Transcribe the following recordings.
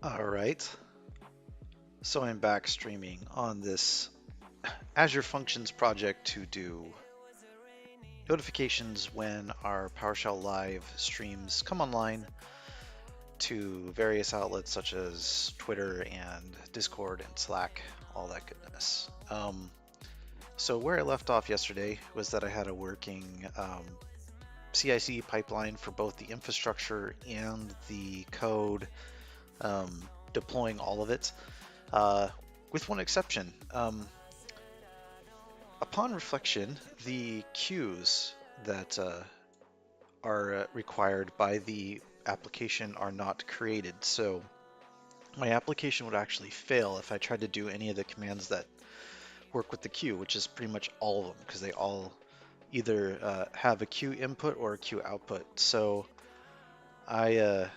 All right, so I'm back streaming on this Azure Functions project to do notifications when our PowerShell Live streams come online to various outlets such as Twitter and Discord and Slack, all that goodness. So where I left off yesterday was that I had a working CI/CD pipeline for both the infrastructure and the code, deploying all of it, uh, with one exception. Upon reflection, the queues that are required by the application are not created. So my application would actually fail if I tried to do any of the commands that work with the queue, which is pretty much all of them, because they all either have a queue input or a queue output. So I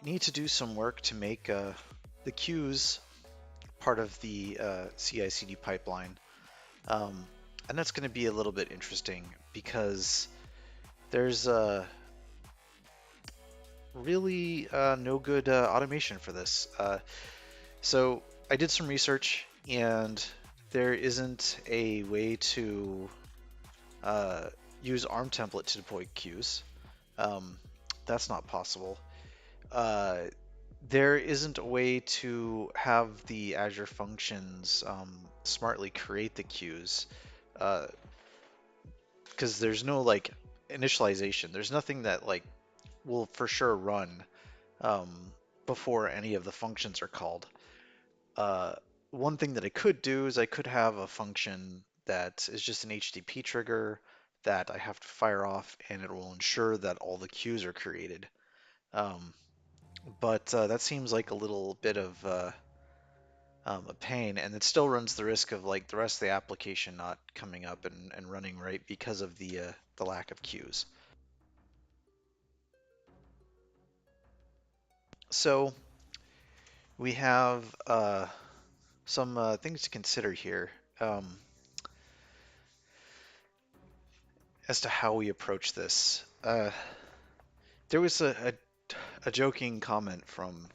need to do some work to make the queues part of the CI/CD pipeline. Um, and that's going to be a little bit interesting because there's really no good automation for this. So I did some research, and there isn't a way to uh, use ARM template to deploy queues. Um, that's not possible. Uh, there isn't a way to have the Azure functions smartly create the queues, because there's no like initialization. There's nothing that like will for sure run um, before any of the functions are called. Uh, One thing that I could do is I could have a function that is just an HTTP trigger that I have to fire off, and it will ensure that all the queues are created. Um, but that seems like a little bit of a pain, and it still runs the risk of like the rest of the application not coming up and running right because of the lack of queues. So we have some things to consider here, um, as to how we approach this. There was a joking comment from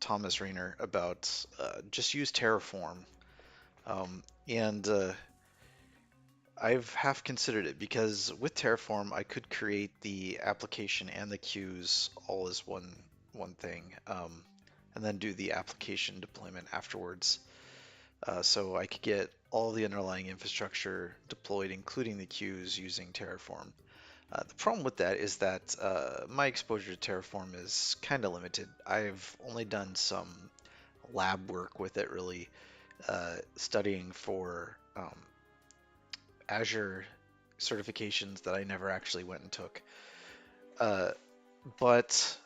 Thomas Rayner about just use Terraform, and I've half considered it because with Terraform I could create the application and the queues all as one thing, and then do the application deployment afterwards. So I could get all the underlying infrastructure deployed, including the queues, using Terraform. The problem with that is that my exposure to Terraform is kind of limited. I've only done some lab work with it, really, studying for Azure certifications that I never actually went and took. Uh, but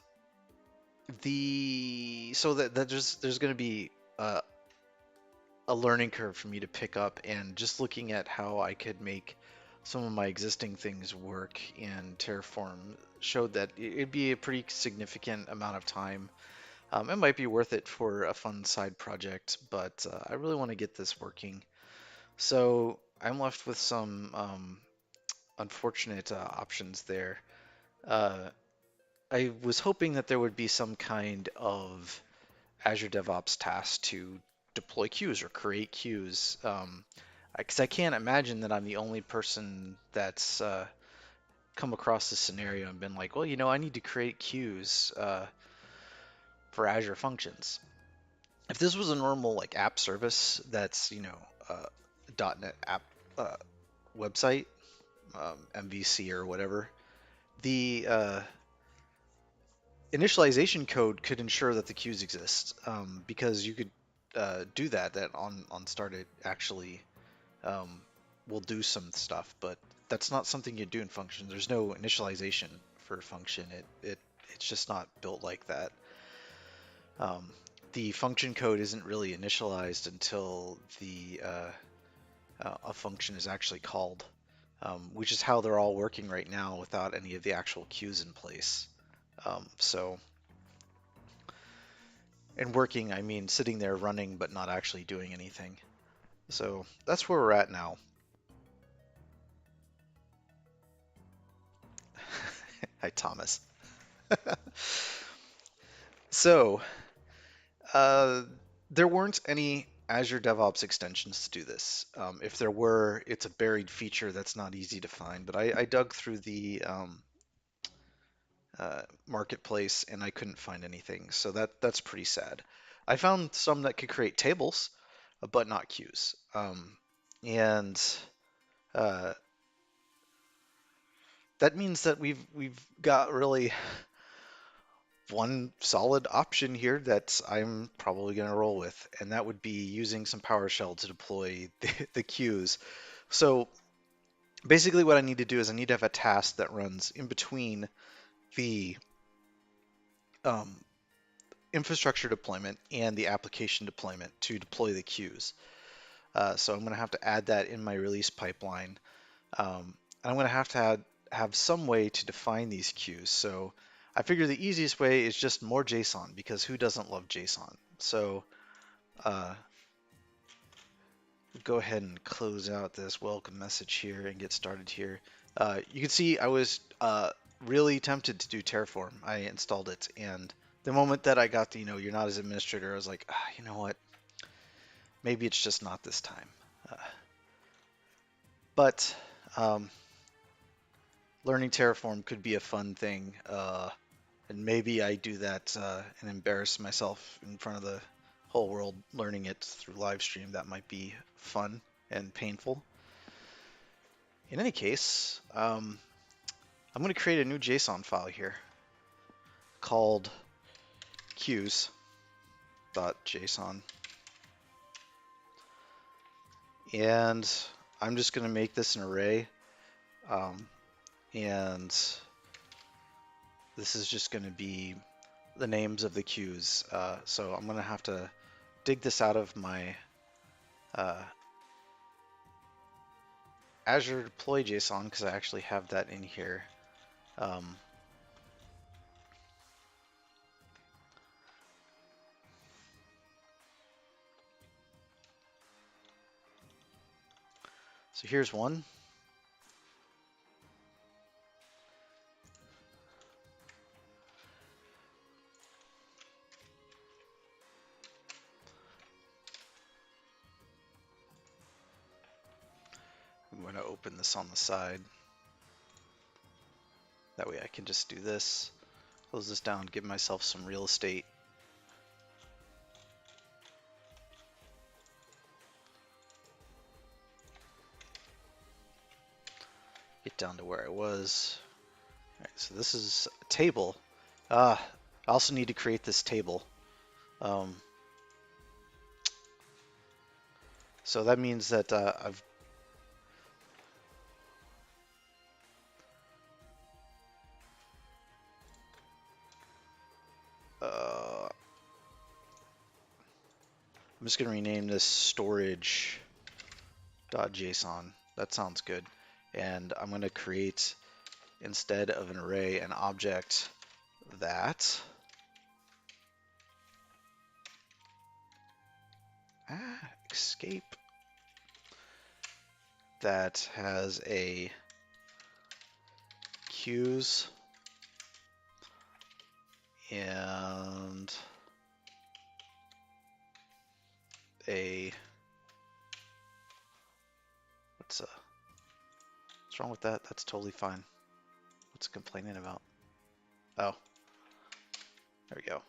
that there's going to be uh, a learning curve for me to pick up, and just looking at how I could make some of my existing things work in Terraform showed that it'd be a pretty significant amount of time. It might be worth it for a fun side project, but I really want to get this working. So I'm left with some unfortunate options there. Uh, I was hoping that there would be some kind of Azure DevOps task to deploy queues or create queues. Because I can't imagine that I'm the only person that's come across this scenario and been like, well, I need to create queues for Azure functions. If this was a normal like app service that's .NET app uh, website, MVC or whatever, the initialization code could ensure that the queues exist, because you could do that on start it actually um, will do some stuff, but that's not something you do in function. There's no initialization for function. It's just not built like that. Um, the function code isn't really initialized until the a function is actually called, which is how they're all working right now without any of the actual queues in place. So, and working, I mean sitting there running but not actually doing anything. So that's where we're at now. Hi, Thomas. So, uh, there weren't any Azure DevOps extensions to do this. If there were, it's a buried feature that's not easy to find. But I dug through the marketplace and I couldn't find anything. So that's pretty sad. I found some that could create tables, but not queues. And uh, that means that we've got really one solid option here that I'm probably going to roll with, and that would be using some PowerShell to deploy the queues. So basically, what I need to do is I need to have a task that runs in between the um, infrastructure deployment and the application deployment to deploy the queues. So I'm going to have to add that in my release pipeline. And I'm going to have some way to define these queues. So I figure the easiest way is just more JSON because who doesn't love JSON? So uh, go ahead and close out this welcome message here and get started here. You can see I was really tempted to do Terraform. I installed it, and the moment that I got the, you're not as administrator, I was like, you know what? Maybe it's just not this time. Uh, but um, learning Terraform could be a fun thing. And maybe I do that and embarrass myself in front of the whole world learning it through live stream. That might be fun and painful. In any case, I'm going to create a new JSON file here called queues.json. And I'm just going to make this an array. And this is just going to be the names of the queues. So I'm going to have to dig this out of my Azure deploy JSON because I actually have that in here. So here's one. I'm going to open this on the side. That way I can just do this, close this down, give myself some real estate. Get down to where I was. All right, so this is a table. I also need to create this table. So that means that I'm just going to rename this storage.json. That sounds good. And I'm going to create, instead of an array, an object that escape that has a queues and a what's wrong with that? That's totally fine. What's it complaining about? Oh, there we go.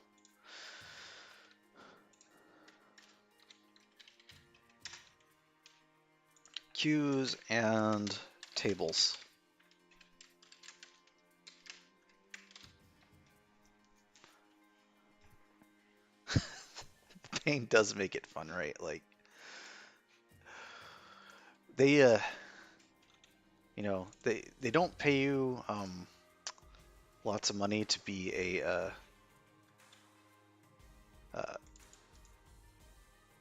Queues and tables. Pain does make it fun, right? Like they they don't pay you lots of money to be a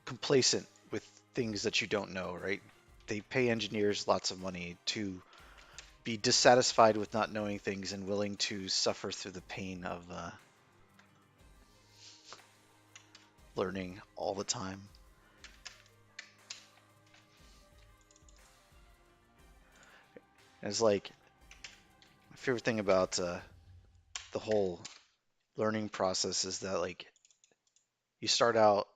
complacent with things that you don't know, right? They pay engineers lots of money to be dissatisfied with not knowing things and willing to suffer through the pain of learning all the time. And it's like my favorite thing about the whole learning process is that like you start out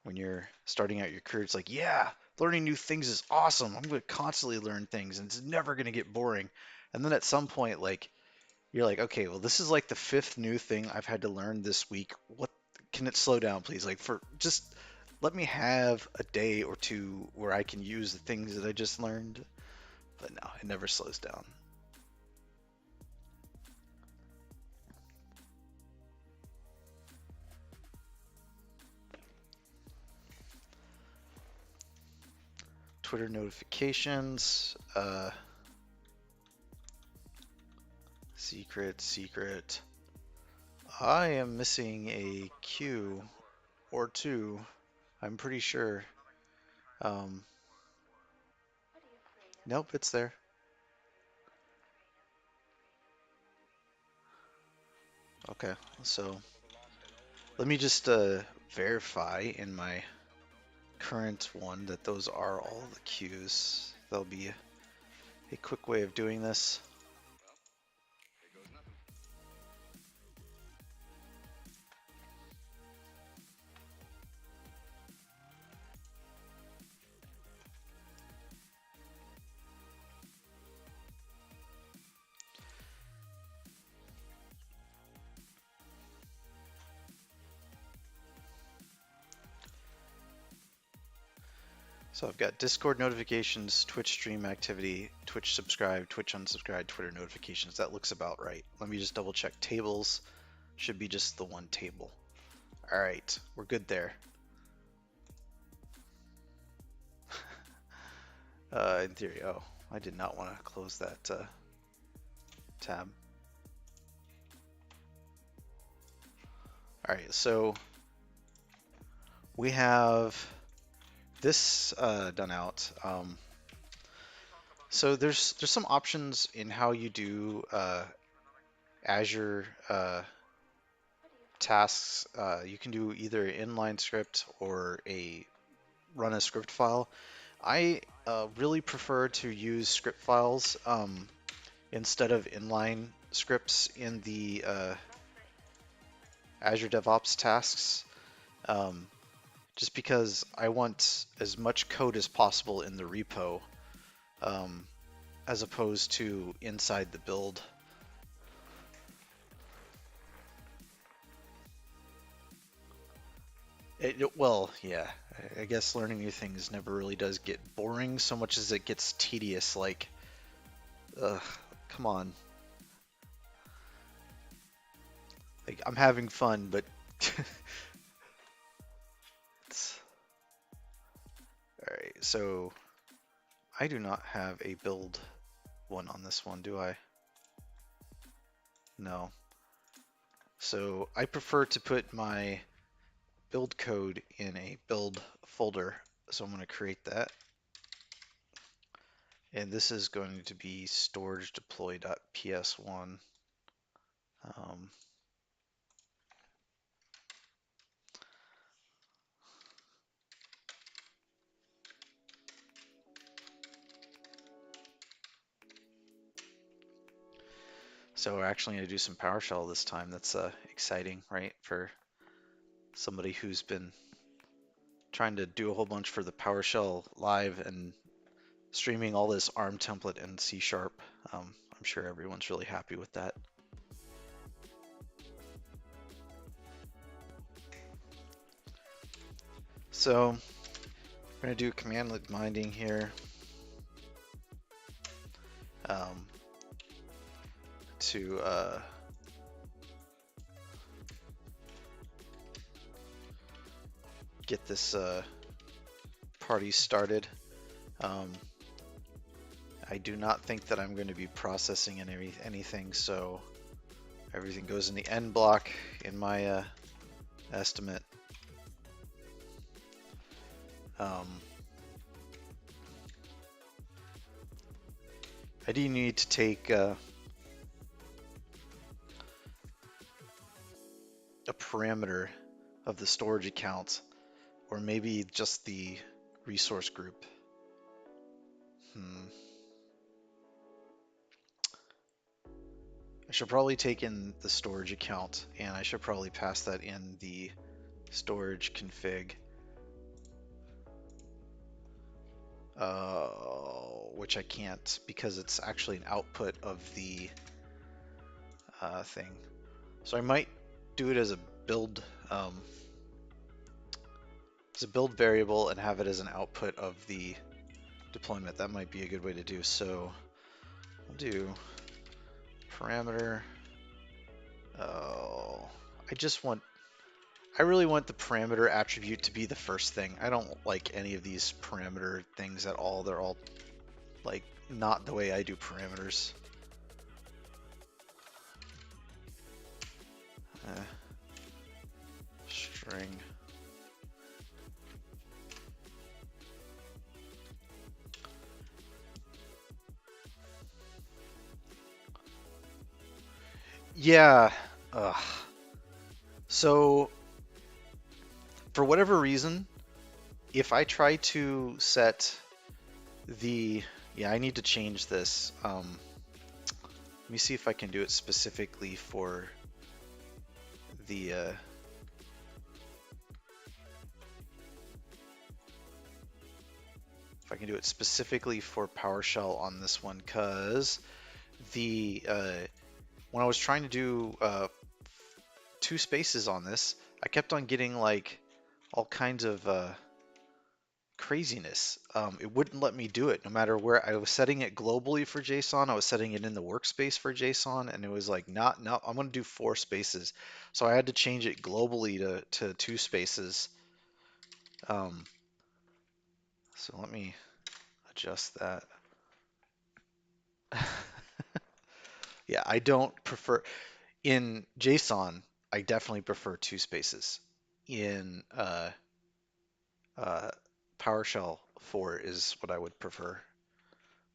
when you're starting out your career, it's like, yeah, learning new things is awesome. I'm going to constantly learn things and it's never going to get boring. And then at some point, like, you're like, okay, well, this is like the fifth new thing I've had to learn this week. What can it slow down, please? Like, for just let me have a day or two where I can use the things that I just learned. But no, it never slows down. Twitter notifications, secret. I am missing a Q or two. I'm pretty sure. Um, nope, it's there. Okay, so let me just verify in my current one that those are all the Qs. That'll be a quick way of doing this. So I've got Discord notifications, Twitch stream activity, Twitch subscribe, Twitch unsubscribe, Twitter notifications. That looks about right. Let me just double check tables. Should be just the one table. All right, we're good there. In theory, oh, I did not want to close that tab. All right, so we have this done out. So there's some options in how you do Azure tasks. You can do either inline script or a run a script file. I really prefer to use script files instead of inline scripts in the Azure DevOps tasks, um, just because I want as much code as possible in the repo, um, as opposed to inside the build. Well, yeah, I guess learning new things never really does get boring so much as it gets tedious. Like, ugh, come on. Like, I'm having fun, but it's... All right, so I do not have a build one on this one, do I? No. So I prefer to put my build code in a build folder. So I'm going to create that. And this is going to be storage deploy.ps1. Um, so we're actually going to do some PowerShell this time. That's exciting, right? For somebody who's been trying to do a whole bunch for the PowerShell live and streaming all this ARM template in C#. I'm sure everyone's really happy with that. So we're going to do commandlet binding here to get this party started. I do not think that I'm going to be processing anything, so everything goes in the end block in my estimate. I do need to take a parameter of the storage account, or maybe just the resource group. I should probably take in the storage account, and I should probably pass that in the storage config, which I can't because it's actually an output of the thing. So I might do it as a build variable and have it as an output of the deployment. That might be a good way to do. So we'll do parameter. Oh, I really want the parameter attribute to be the first thing. I don't like any of these parameter things at all. They're all like not the way I do parameters. String. Yeah. Ugh. So for whatever reason, if I try to set yeah, I need to change this. Let me see if I can do it specifically for the if I can do it specifically for PowerShell on this one, because the when I was trying to do 2 spaces on this, I kept on getting like all kinds of craziness. It wouldn't let me do it no matter where I was setting it globally for JSON. I was setting it in the workspace for JSON, and it was like, no, I'm going to do 4 spaces. So I had to change it globally to 2 spaces. So let me adjust that. Yeah, I don't prefer in JSON. I definitely prefer 2 spaces. In uh, PowerShell, 4 is what I would prefer.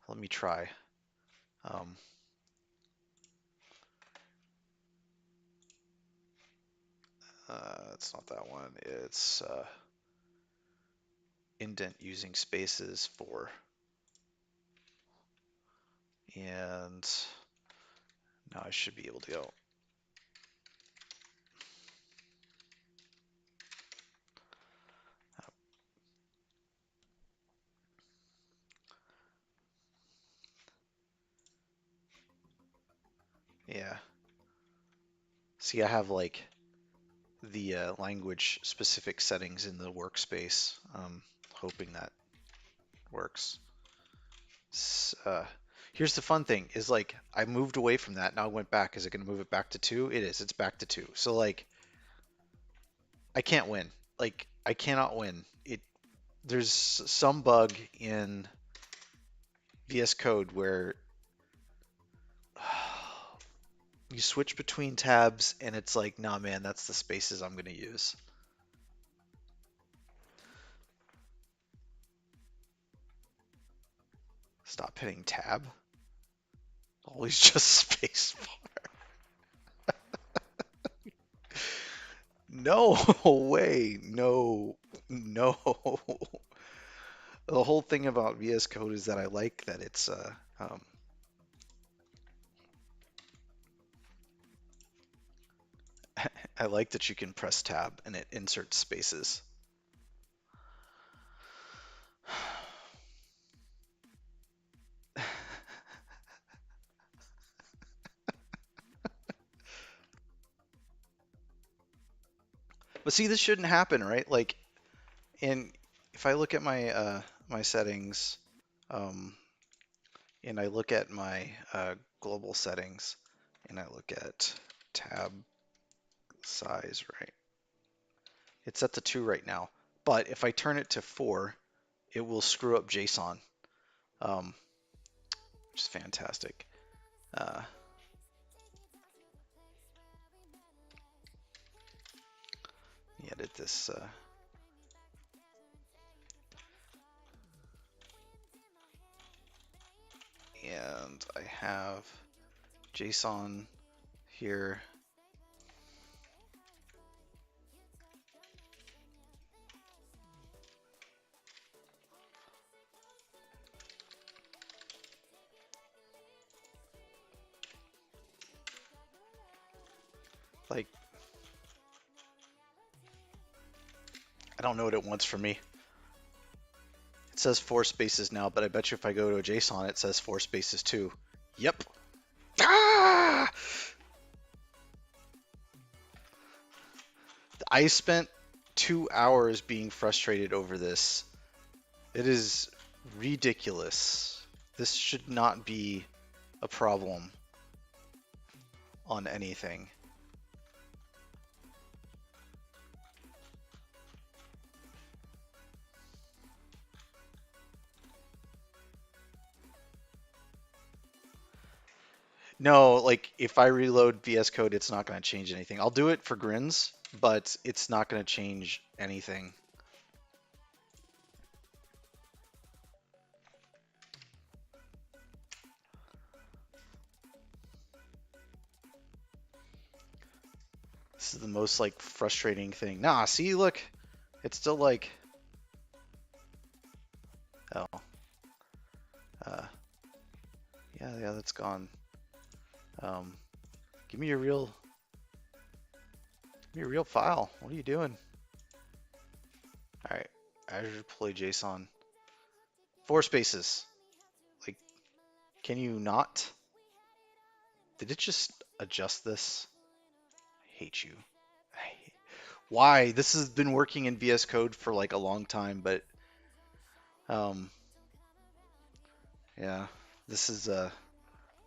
Let me try. Um, it's not that one. It's indent using spaces 4. And now I should be able to go. Yeah. See, I have like the language specific settings in the workspace. Hoping that works. Here's the fun thing is like I moved away from that. Now I went back. Is it going to move it back to 2? It is. It's back to 2. So like I can't win. Like I cannot win. There's some bug in VS Code where you switch between tabs and it's like, nah, man, that's the spaces I'm going to use. Stop hitting tab. Always just space bar. No way. No. No. The whole thing about VS Code is that I like that it's I like that you can press tab and it inserts spaces. But see, this shouldn't happen, right? Like, and if I look at my my settings, um, and I look at my global settings, and I look at tab size, right? It's set to 2 right now, but if I turn it to 4, it will screw up JSON, which is fantastic. Uh, Edit this. And I have JSON here. Like, I don't know what it wants from me. It says 4 spaces now, but I bet you if I go to a JSON, it says 4 spaces too. Yep. Ah! I spent 2 hours being frustrated over this. It is ridiculous. This should not be a problem on anything. No, like if I reload VS Code, it's not going to change anything. I'll do it for grins, but it's not going to change anything. This is the most like frustrating thing. Nah, see, look, it's still like, oh, uh, yeah, that's gone. Um, give me your real file. What are you doing? All right, Azure deploy JSON. 4 spaces. Like, can you not? Did it just adjust this? I hate you. Why? This has been working in VS Code for like a long time, but um, yeah, this is a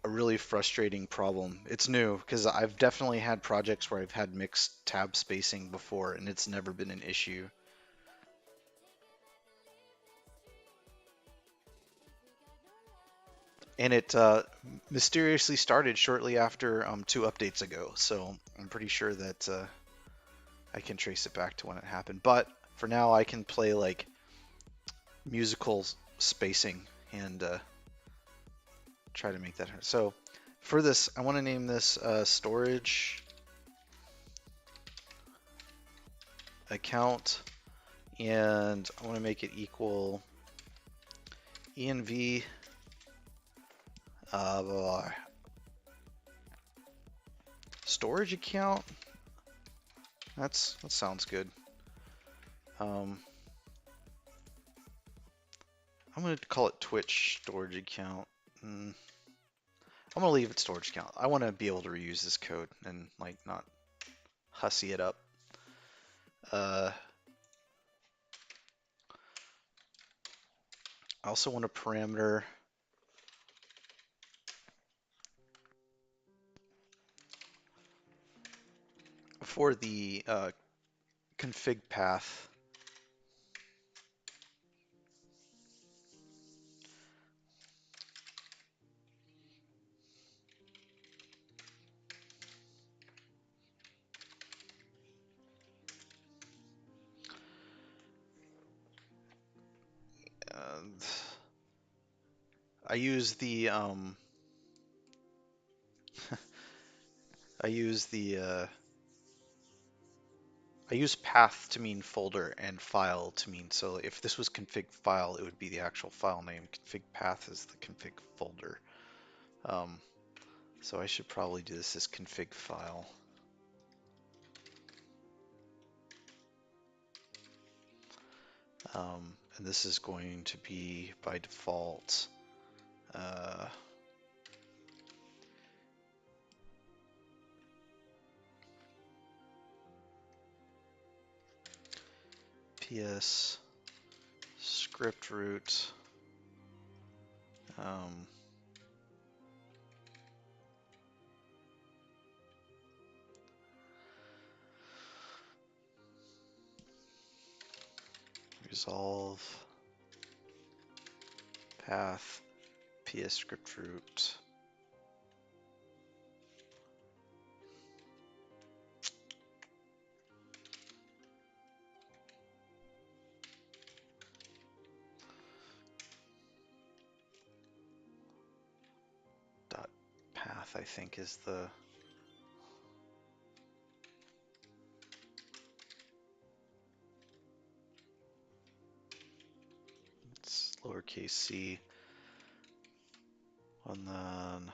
really frustrating problem. It's new because I've definitely had projects where I've had mixed tab spacing before, and it's never been an issue. And it mysteriously started shortly after 2 updates ago, so I'm pretty sure that I can trace it back to when it happened. But for now, I can play like musical spacing and try to make that. So for this, I want to name this storage account, and I want to make it equal env storage account. That sounds good. I'm going to call it Twitch storage account. I'm going to leave it storage account. I want to be able to reuse this code and like not hussy it up. I also want a parameter for the config path. And I use the I use the I use path to mean folder and file to mean, so if this was config file, it would be the actual file name. Config path is the config folder. So I should probably do this as config file. And this is going to be by default ps script root resolve path ps script root dot path, I think, is the it's lowercase c, and then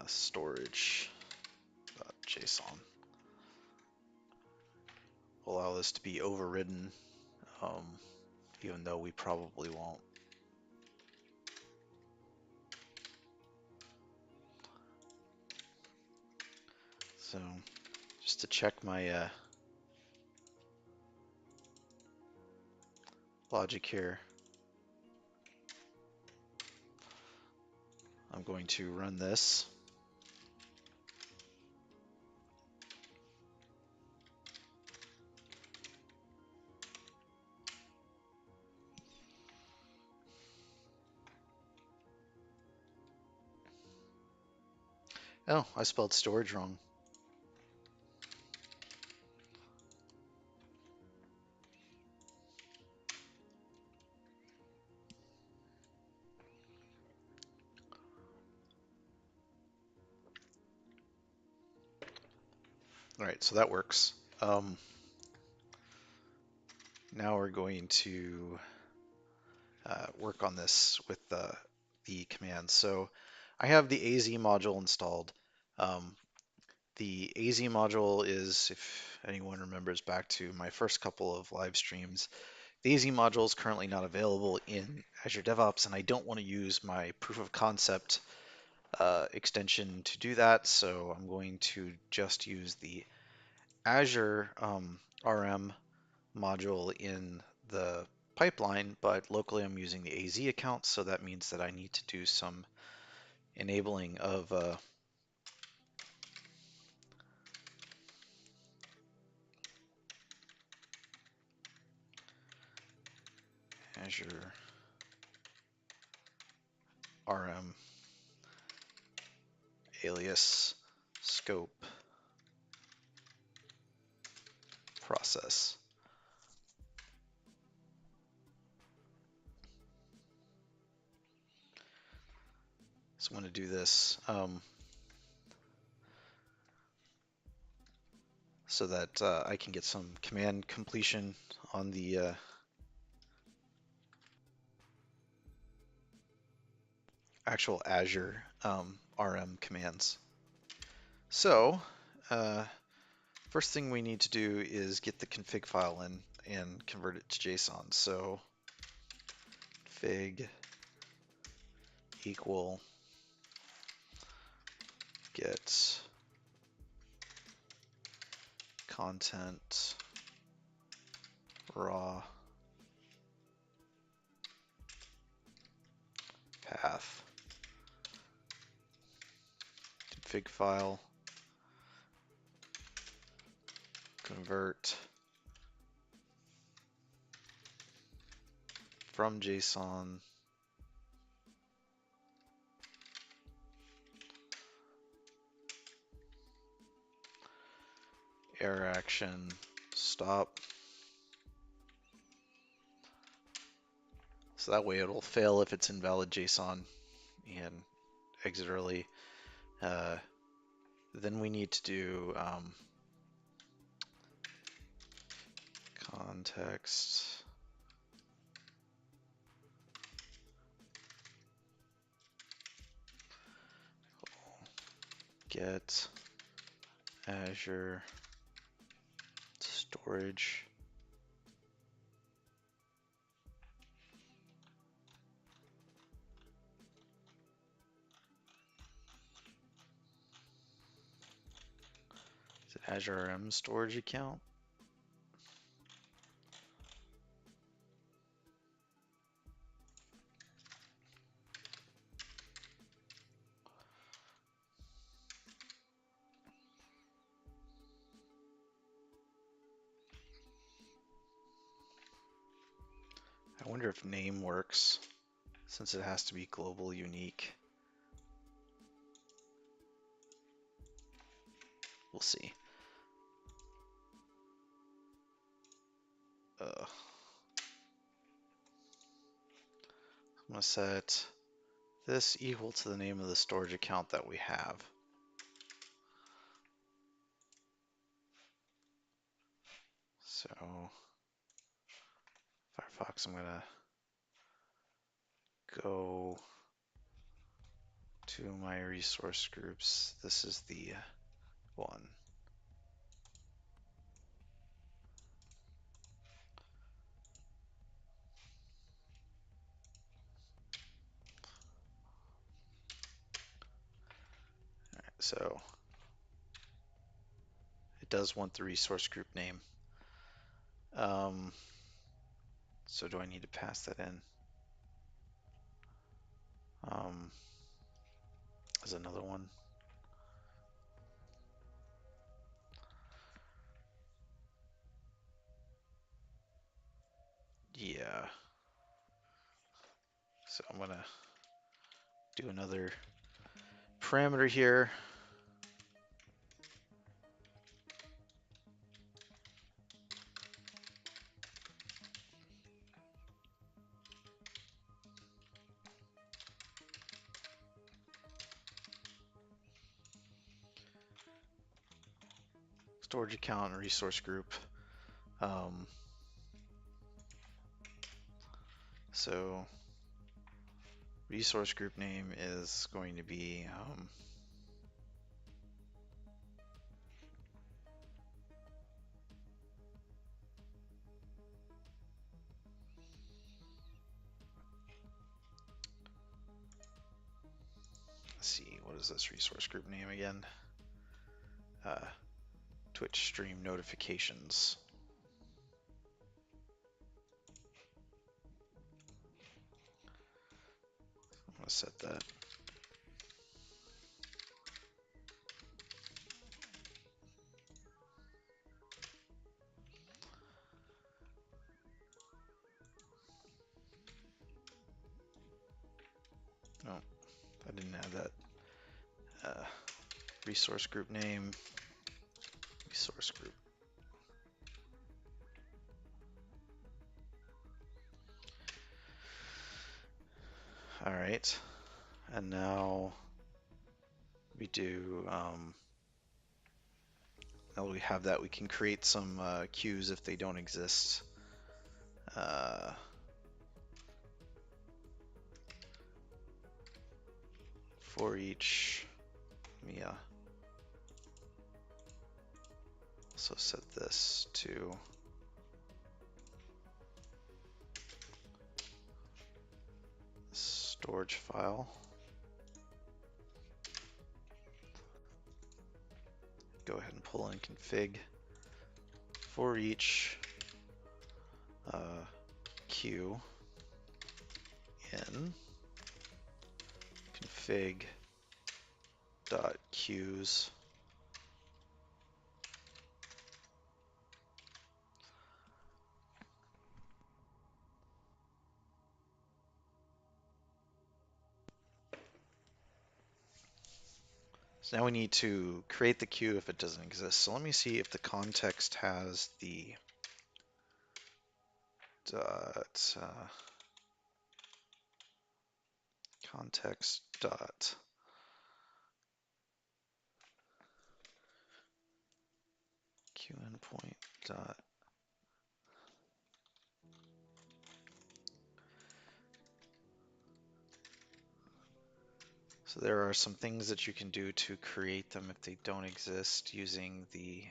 storage JSON. Allow this to be overridden, um, even though we probably won't. So just to check my logic here, I'm going to run this. Oh, I spelled storage wrong. All right, so that works. Now we're going to work on this with the commands. So I have the AZ module installed. The AZ module is, if anyone remembers back to my first couple of live streams, the AZ module is currently not available in Azure DevOps, and I don't want to use my proof of concept extension to do that, so I'm going to just use the Azure RM module in the pipeline, but locally I'm using the AZ account, so that means that I need to do some enabling of Azure RM alias scope process. So I'm going to do this so that I can get some command completion on the actual Azure RM commands. So first thing we need to do is get the config file in and convert it to JSON. So config equal get content raw path config file convert from JSON error action stop. So that way it'll fail if it's invalid JSON and exit early. Then we need to do context get Azure storage is it Azure RM storage account. I wonder if name works since it has to be global unique. We'll see. I'm gonna set this equal to the name of the storage account that we have. So Firefox, I'm gonna go to my resource groups. This is the one. So it does want the resource group name. So do I need to pass that in? As another one. Yeah. So I'm gonna do another parameter here. Storage account and resource group. So resource group name is going to be let's see, what is this resource group name again? Twitch stream notifications. I'm gonna set that. No, I didn't add that. Resource group name, resource group. All right, and now we do, now we have that, we can create some queues if they don't exist. For each, let me also set this to storage file. Go ahead and pull in config for each queue in config dot queues. So now we need to create the queue if it doesn't exist. So let me see if the context has the dot context dot queue endpoint dot. So there are some things that you can do to create them if they don't exist using the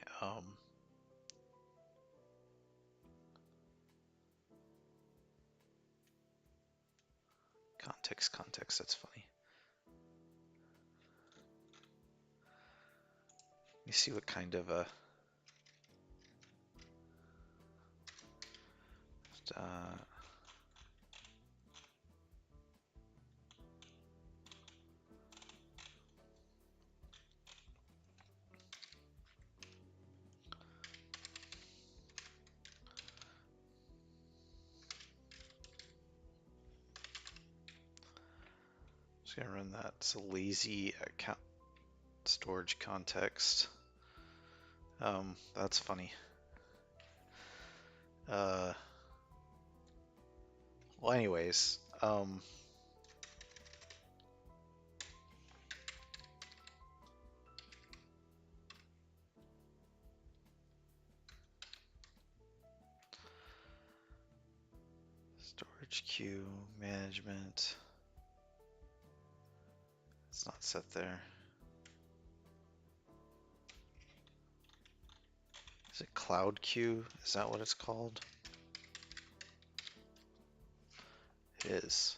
context, that's funny. Let me see what kind of a just gonna run that. It's a lazy account storage context. That's funny. Well, anyways, storage queue management. It's not set there. Is it cloud queue? Is that what it's called? It is.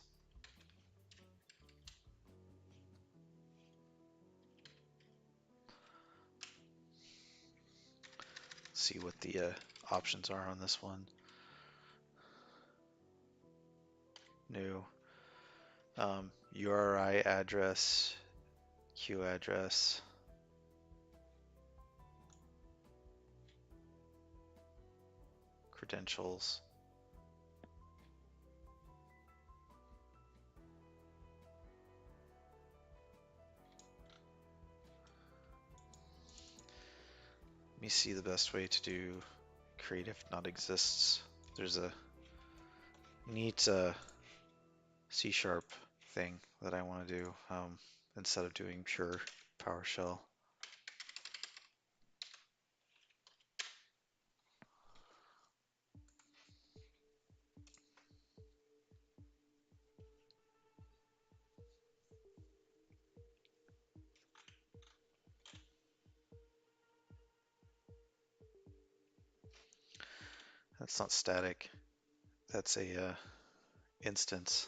see what the options are on this one. New URI address, Q address. Credentials. Let me see the best way to do create if not exists. There's a neat C# thing that I want to do instead of doing pure PowerShell. That's not static. That's a instance.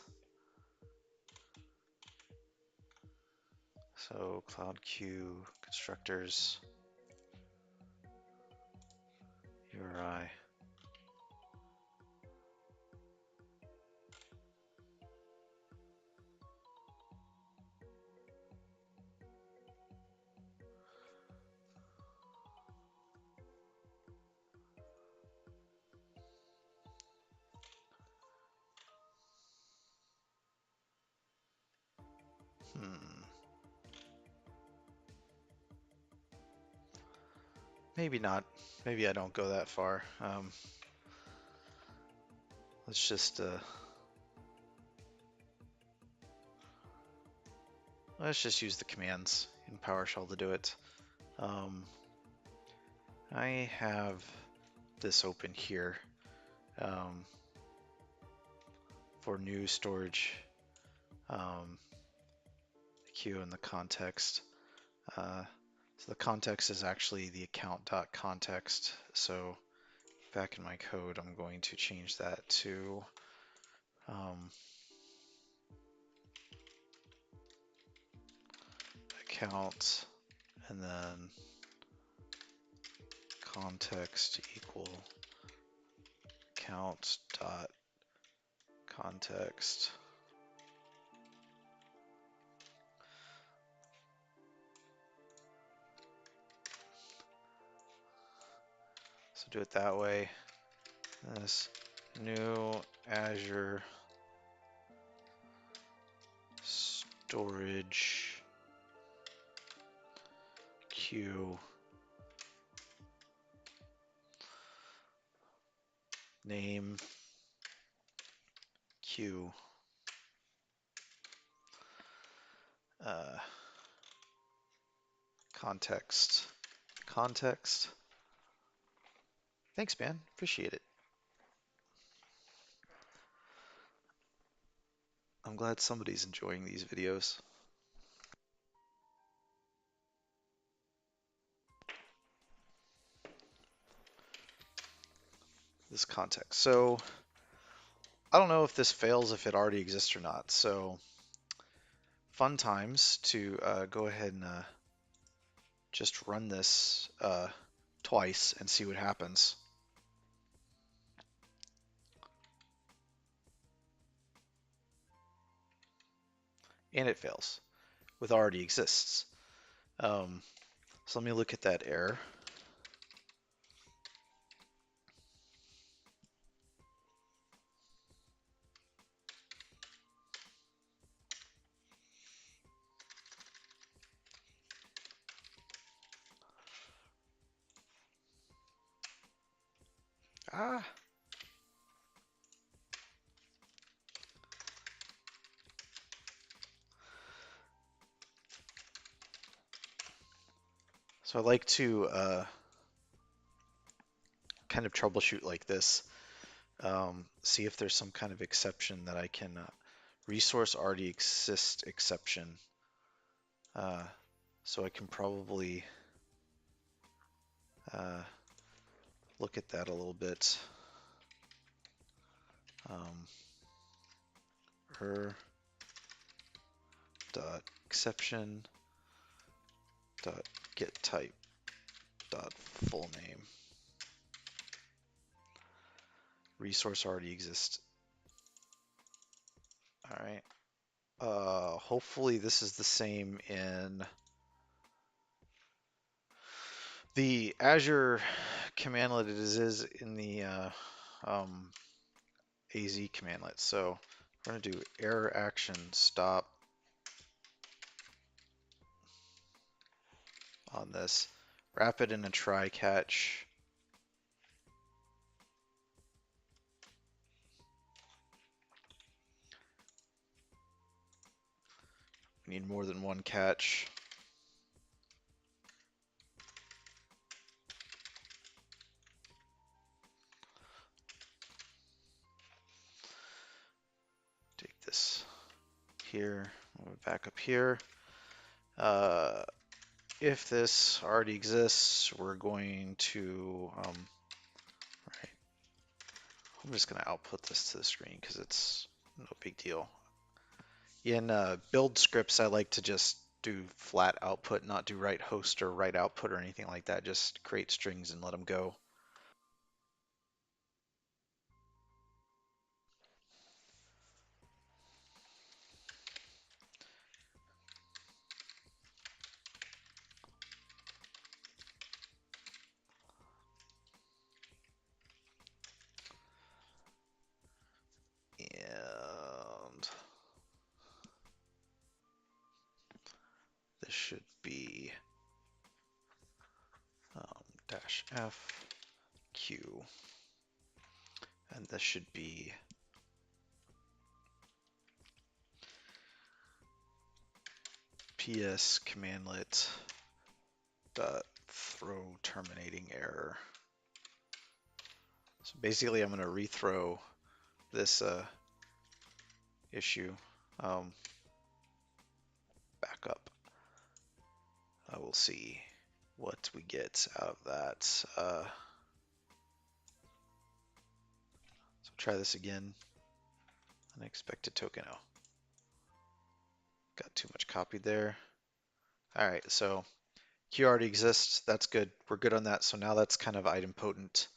So Cloud Q constructors URI. Maybe not. Maybe I don't go that far. Let's just use the commands in PowerShell to do it. I have this open here for new storage queue in the context. So the context is actually the account.context. So back in my code, I'm going to change that to account and then context equal account dot context. So do it that way. This new Azure storage queue name queue context. Thanks, man. Appreciate it. I'm glad somebody's enjoying these videos. This context. So I don't know if this fails if it already exists or not. So fun times to go ahead and just run this twice and see what happens. And it fails with already exists. So let me look at that error. Ah. So I like to kind of troubleshoot like this. See if there's some kind of exception that I can resource already exist exception. So I can probably look at that a little bit. Her dot exception dot get type dot full name. resource already exists. All right. Hopefully this is the same in the Azure commandlet as it is in the um, AZ commandlet. So we're going to do error action stop on this. Wrap it in a try catch. We need more than one catch. Take this here, move it back up here. If this already exists, we're going to, right, I'm just going to output this to the screen because it's no big deal. In build scripts, I like to just do flat output, not do write host or write output or anything like that. Just create strings and let them go. And this should be dash F Q, and this should be PS commandlet dot throw terminating error. So basically, I'm going to rethrow this issue back up. I will see what we get out of that. So try this again. Unexpected token. Oh, got too much copied there. All right, so Q already exists. That's good. We're good on that. So now that's kind of idempotent.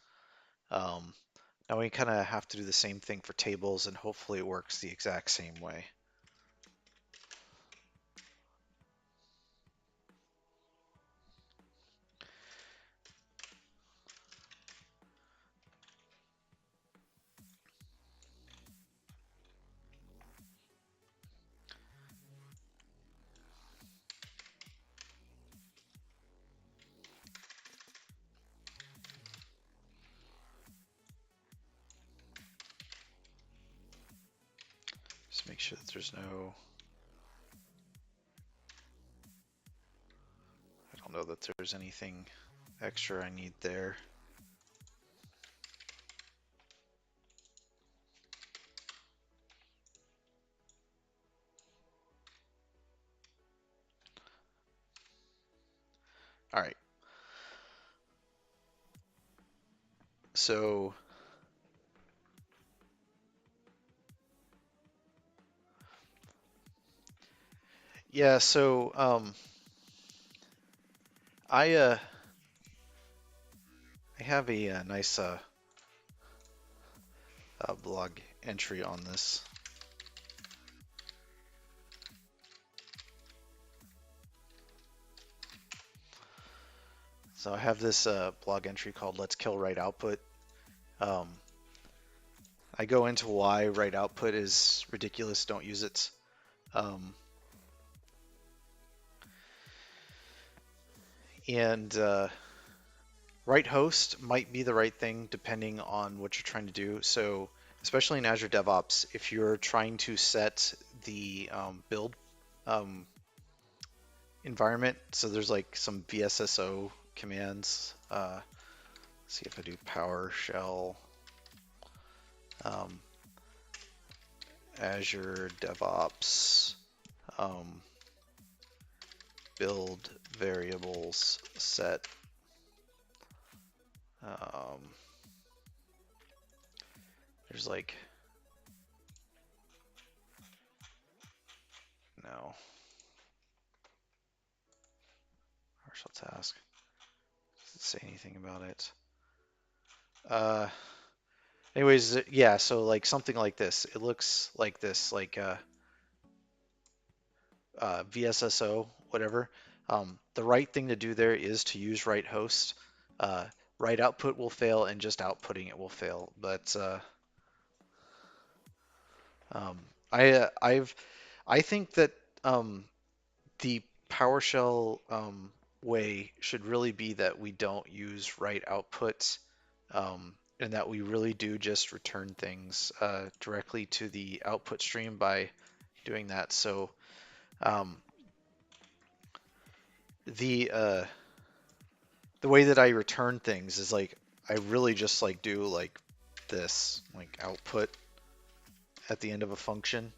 Now we kind of have to do the same thing for tables, and hopefully it works the exact same way. Just make sure that there's no, I don't know that there's anything extra I need there. All right. So yeah, so I have a nice blog entry on this. So I have this blog entry called "Let's Kill Write Output." Um, I go into why write output is ridiculous. Don't use it. Um, and write host might be the right thing depending on what you're trying to do. So especially in Azure DevOps, if you're trying to set the build environment, so there's like some VSSO commands. See if I do PowerShell Azure DevOps build variables set there's like no PowerShell task. Does it say anything about it? Anyways, yeah, so like something like this. It looks like this, like VSSO, whatever. The right thing to do there is to use write host. Uh, write output will fail, and just outputting it will fail. But um, I've I think that um, the PowerShell way should really be that we don't use write outputs, and that we really do just return things directly to the output stream by doing that. So um, the uh, the way that I return things is like I really just like do like this, like output at the end of a function.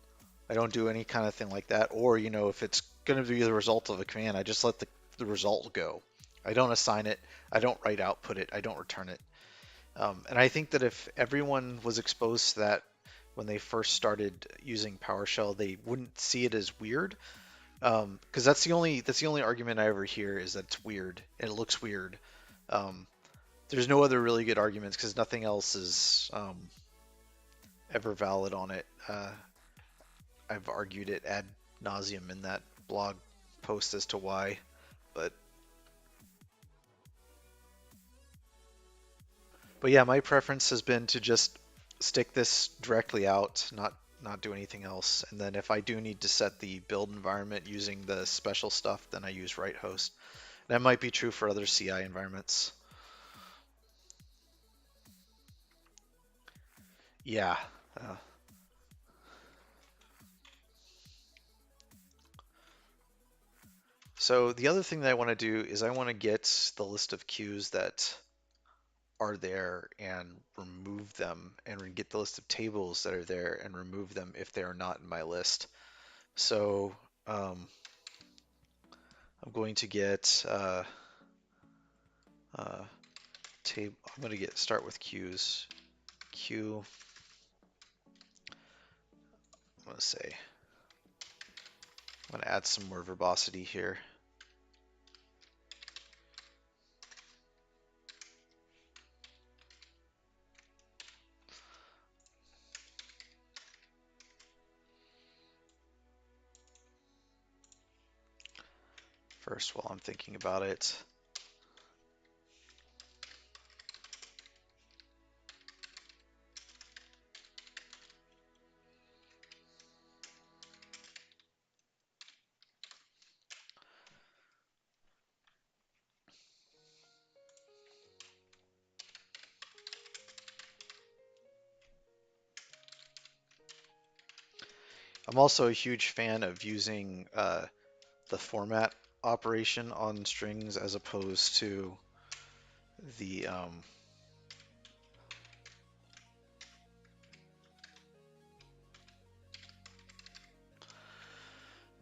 I don't do any kind of thing like that. Or, if it's going to be the result of a command, I just let the result go. I don't assign it. I don't write output it. I don't return it. And I think that if everyone was exposed to that when they first started using PowerShell, they wouldn't see it as weird. Because that's the only argument I ever hear is that it's weird and it looks weird. Um, there's no other really good arguments because nothing else is ever valid on it. I've argued it ad nauseum in that blog post as to why, but yeah, my preference has been to just stick this directly out, not do anything else. And then if I do need to set the build environment using the special stuff, then I use write host. That might be true for other CI environments. Yeah. Uh, so the other thing that I want to do is I want to get the list of queues that are there and remove them, and get the list of tables that are there and remove them if they are not in my list. So I'm going to get uh, table. I'm going to start with queues. Queue. I'm going to say I'm going to add some more verbosity here. First, while I'm thinking about it. I'm also a huge fan of using the format operation on strings as opposed to the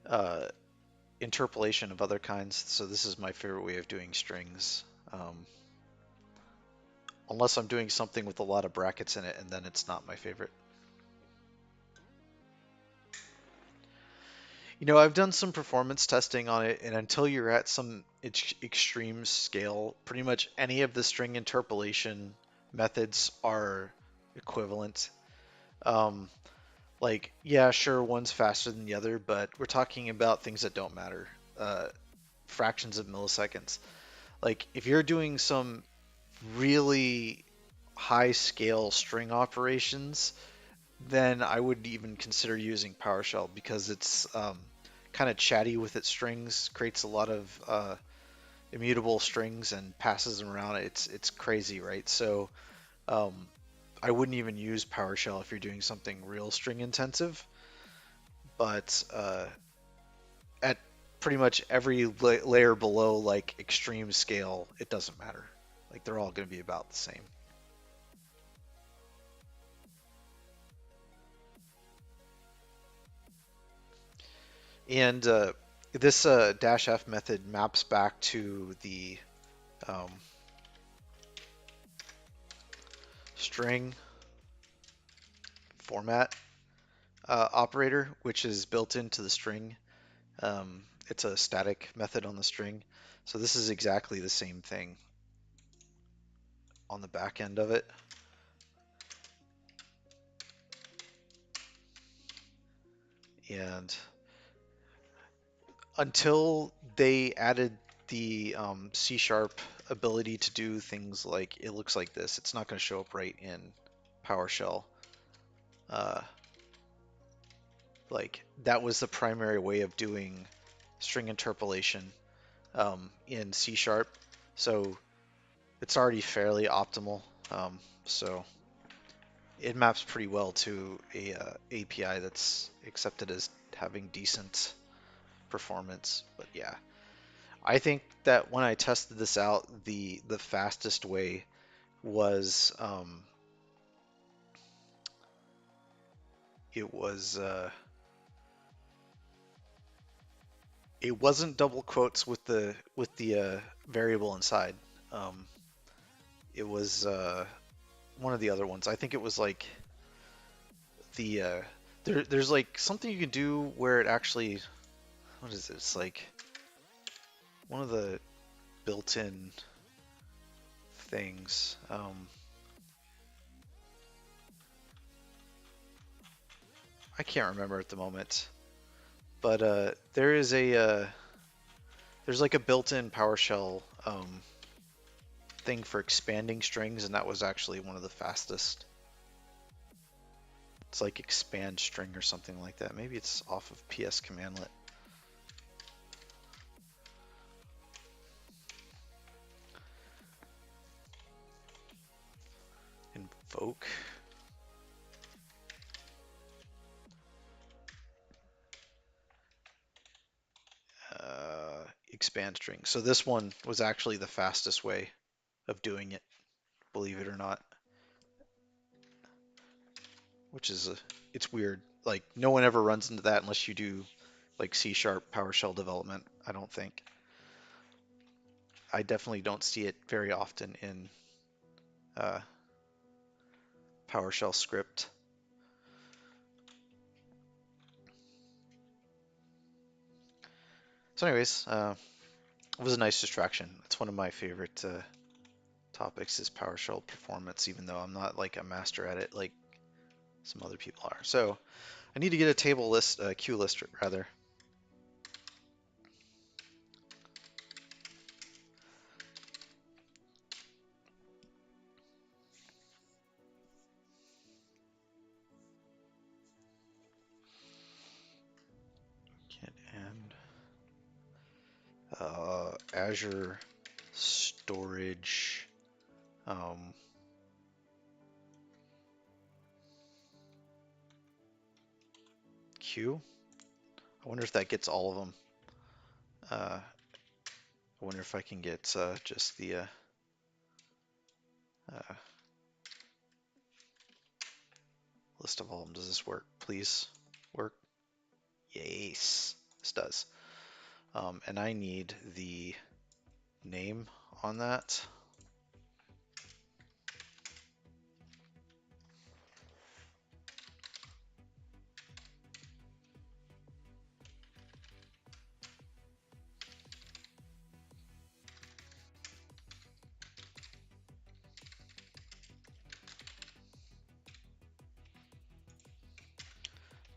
uh, interpolation of other kinds. So this is my favorite way of doing strings. Um, Unless I'm doing something with a lot of brackets in it, and then it's not my favorite. I've done some performance testing on it, and until you're at some extreme scale, pretty much any of the string interpolation methods are equivalent. Um, like, yeah, sure, one's faster than the other, but we're talking about things that don't matter. Fractions of milliseconds. Like, if you're doing some really high scale string operations, then I would even consider using PowerShell because it's kind of chatty with its strings, creates a lot of immutable strings and passes them around. It's crazy, right? So um, I wouldn't even use PowerShell if you're doing something real string intensive. But at pretty much every layer below, like extreme scale, it doesn't matter. Like they're all going to be about the same. And this dash f method maps back to the um, string format operator, which is built into the string. It's a static method on the string. So this is exactly the same thing on the back end of it. And until they added the C sharp ability to do things like it looks like this, it's not going to show up right in PowerShell. Uh, like that was the primary way of doing string interpolation in C sharp. So it's already fairly optimal. So it maps pretty well to a API that's accepted as having decent performance. But yeah, I think that when I tested this out, the fastest way was it was it wasn't double quotes with the variable inside. Um, it was one of the other ones. I think it was like the there's like something you can do where it actually what is it? It's like one of the built-in things. I can't remember at the moment, but there's like a built-in PowerShell thing for expanding strings, and that was actually one of the fastest. It's like expand string or something like that. Maybe it's off of PS commandlet. Invoke. Expand string. So this one was actually the fastest way of doing it, believe it or not. Which is it's weird. Like no one ever runs into that unless you do like C sharp PowerShell development. I don't think. I definitely don't see it very often in uh, PowerShell script. So, anyways, it was a nice distraction. It's one of my favorite topics is PowerShell performance, even though I'm not like a master at it like some other people are. So I need to get a table list, queue list rather. Get and Azure storage. Um, queue. I wonder if that gets all of them. I wonder if I can get just the uh, list of all of them. Does this work? Please work. Yes, this does. And I need the name on that.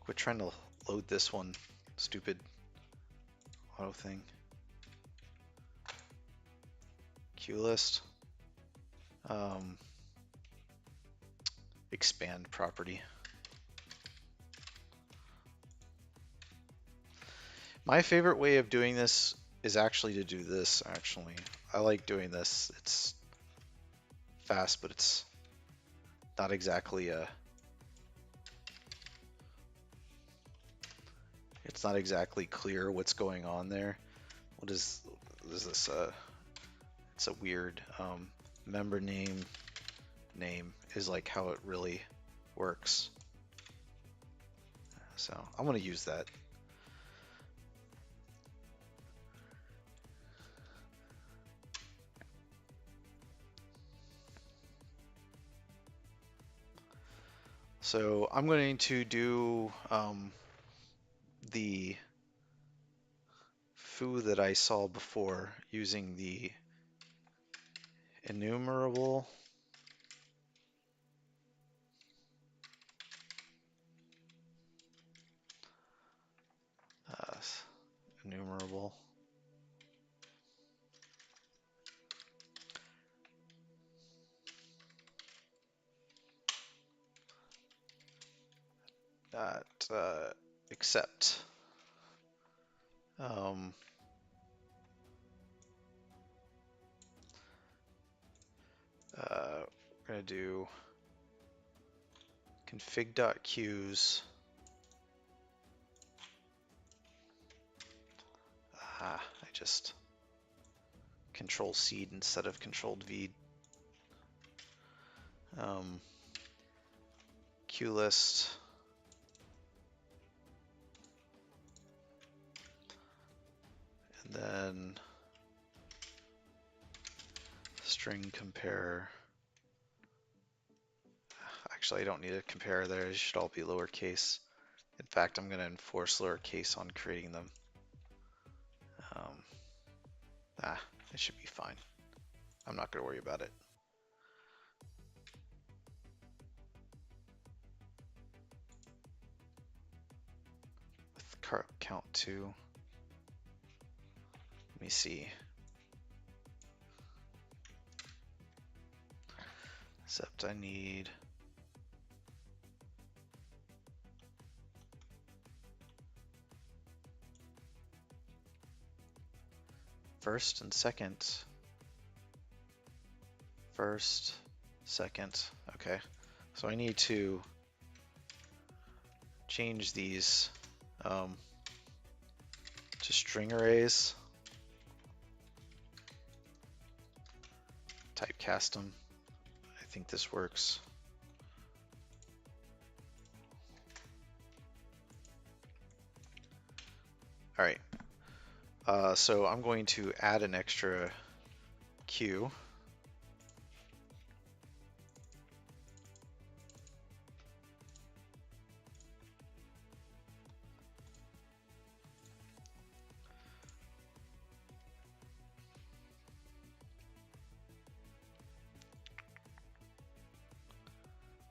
Quit trying to load this one, stupid auto thing. Queue list. Expand property. My favorite way of doing this is actually to do this, actually. I like doing this. It's fast, but it's not exactly it's not exactly clear what's going on there. What is this? It's a weird member name is like how it really works. So I'm gonna use that. So I'm going to do the foo that I saw before using the enumerable. enumerable. That accept. Um, we're gonna do config.queues. I just control C instead of controlled V. Queue list. And then string compare. Actually, I don't need a compare there. They should all be lowercase. In fact, I'm going to enforce lowercase on creating them. It should be fine. I'm not going to worry about it. With cart count 2. Let me see. Except I need first and second. First, second. Okay. So I need to change these to string arrays. Typecast them. I think this works. All right. So I'm going to add an extra queue.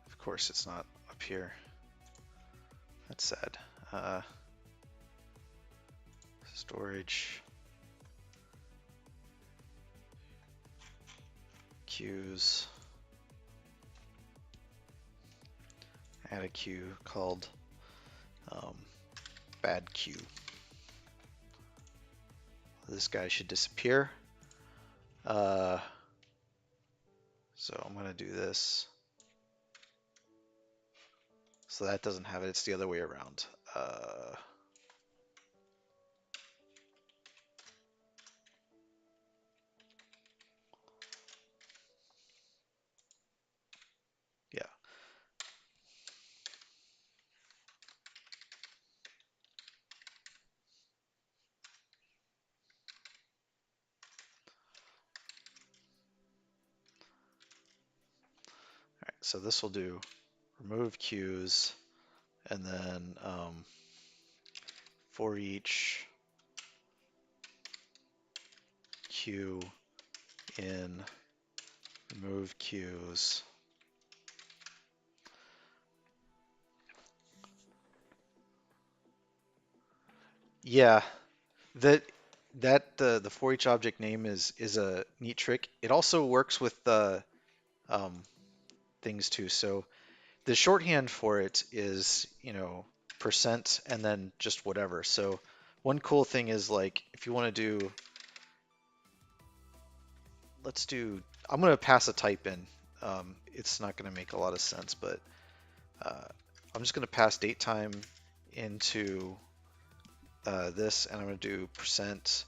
Of course, it's not up here. That's sad. Storage queues. Add a queue called bad queue. This guy should disappear. So I'm going to do this. So that doesn't have it. It's the other way around. Yeah. All right. So this will do remove queues, and then for each queue in remove queues. Yeah, the for each object name is a neat trick. It also works with the things too. So the shorthand for it is, percent and then just whatever. So one cool thing is, like, if you want to do, I'm going to pass a type in. It's not going to make a lot of sense, but I'm just going to pass date time into this, and I'm going to do percent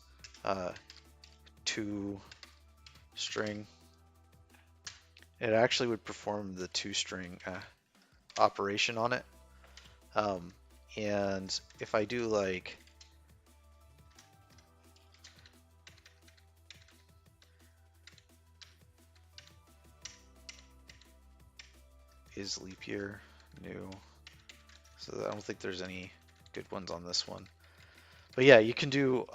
to string. It actually would perform the toString operation on it. And if I do like is leap year new, so I don't think there's any good ones on this one. But yeah, you can do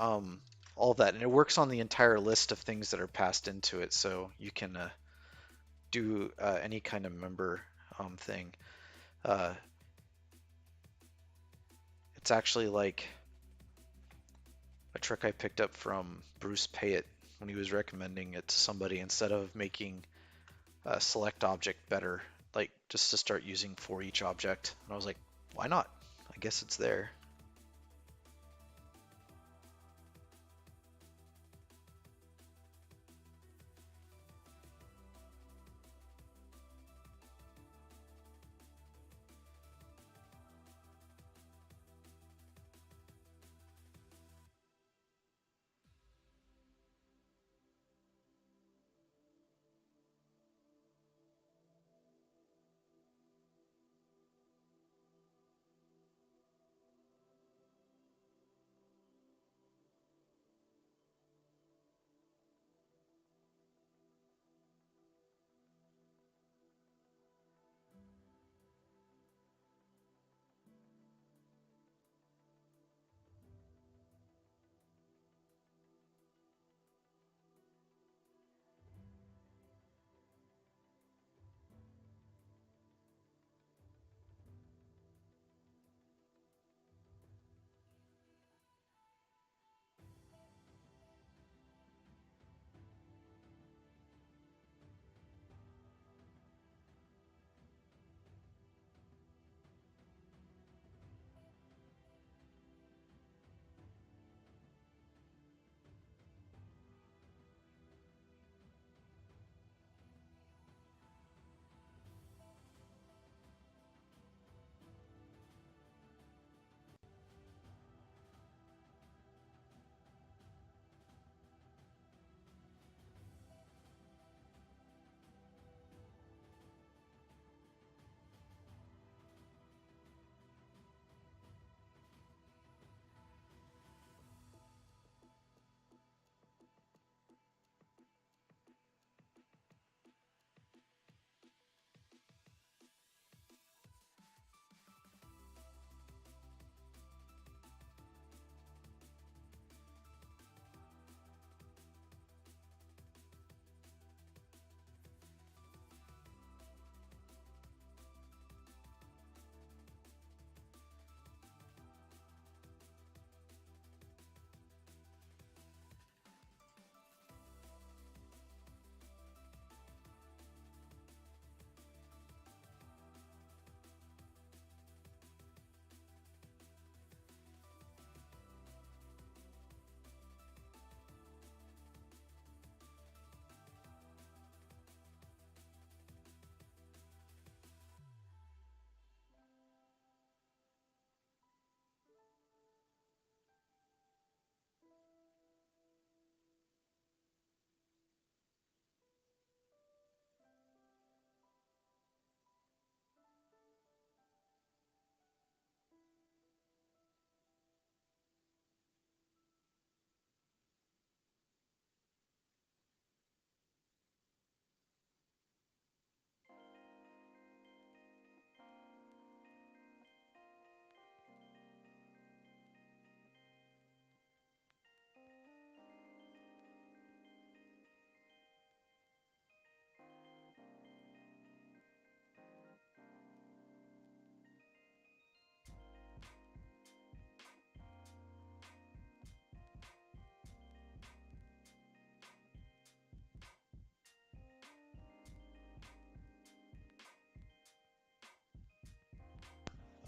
all that, and it works on the entire list of things that are passed into it, so you can do any kind of member thing. It's actually like, a trick I picked up from Bruce Payet when he was recommending it to somebody instead of making select object better, like just to start using for each object. And I was like, why not? I guess it's there.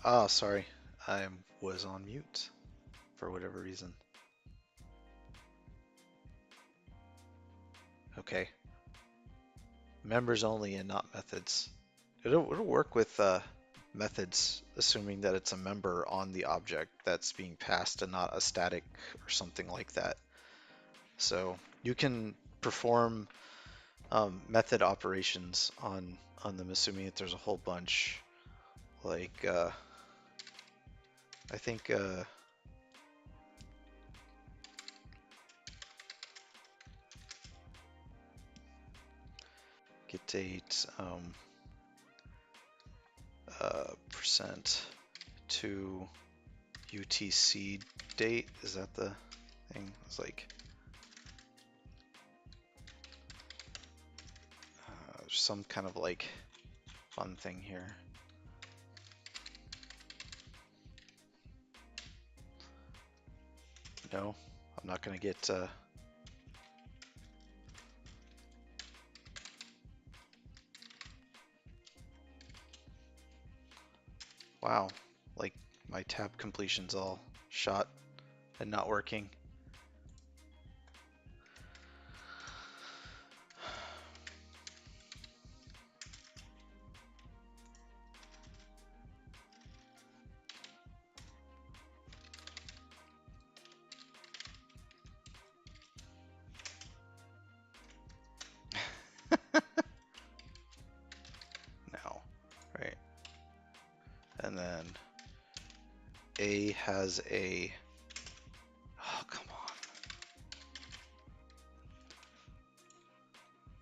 Oh, sorry. I was on mute for whatever reason. Okay. Members only and not methods. It'll work with methods, assuming that it's a member on the object that's being passed and not a static or something like that. So you can perform method operations on them, assuming that there's a whole bunch. Like I think get date percent to UTC date. Is that the thing? It's like there's some kind of like fun thing here. No? I'm not gonna get wow, like my tab completion's all shot and not working. Now, right? And then A has a, oh, come on.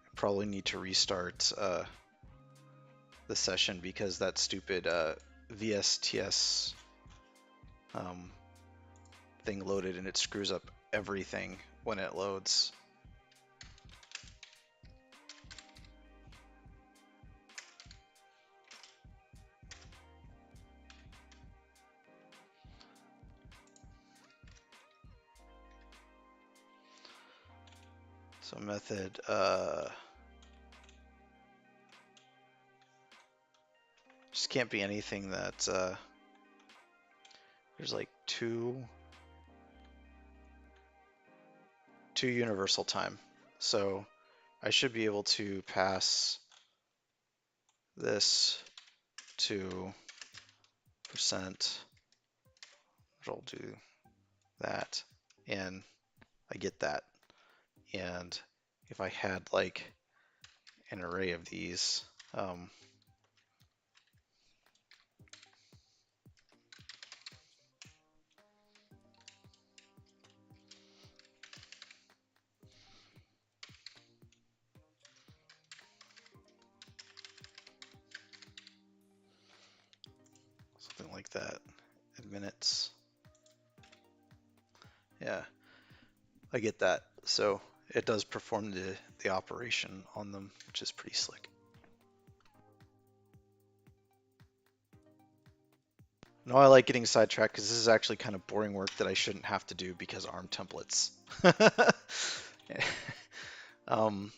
I probably need to restart the session because that stupid VSTS um, thing loaded and it screws up everything when it loads. So method, just can't be anything that, there's like two universal time. So I should be able to pass this to percent, I'll do that, and I get that. And if I had like an array of these, something like that, in minutes. Yeah, I get that. So it does perform the operation on them, which is pretty slick. No, I like getting sidetracked because this is actually kind of boring work that I shouldn't have to do because ARM templates. um,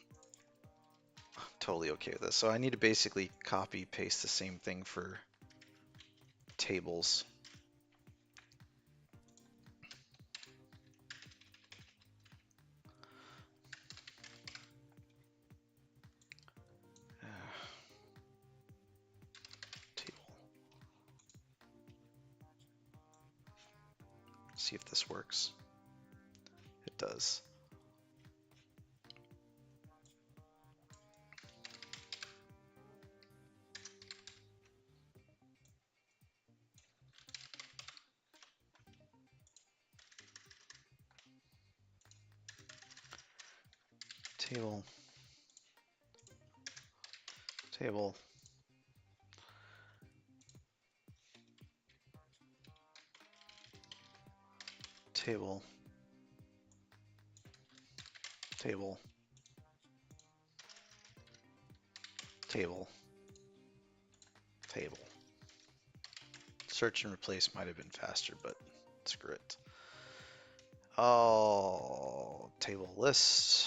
totally okay with this. So I need to basically copy paste the same thing for tables. Table. See if this works. It does. Table. Table. Table. Table. Table. Table. Search and replace might have been faster, but screw it. Oh, table list.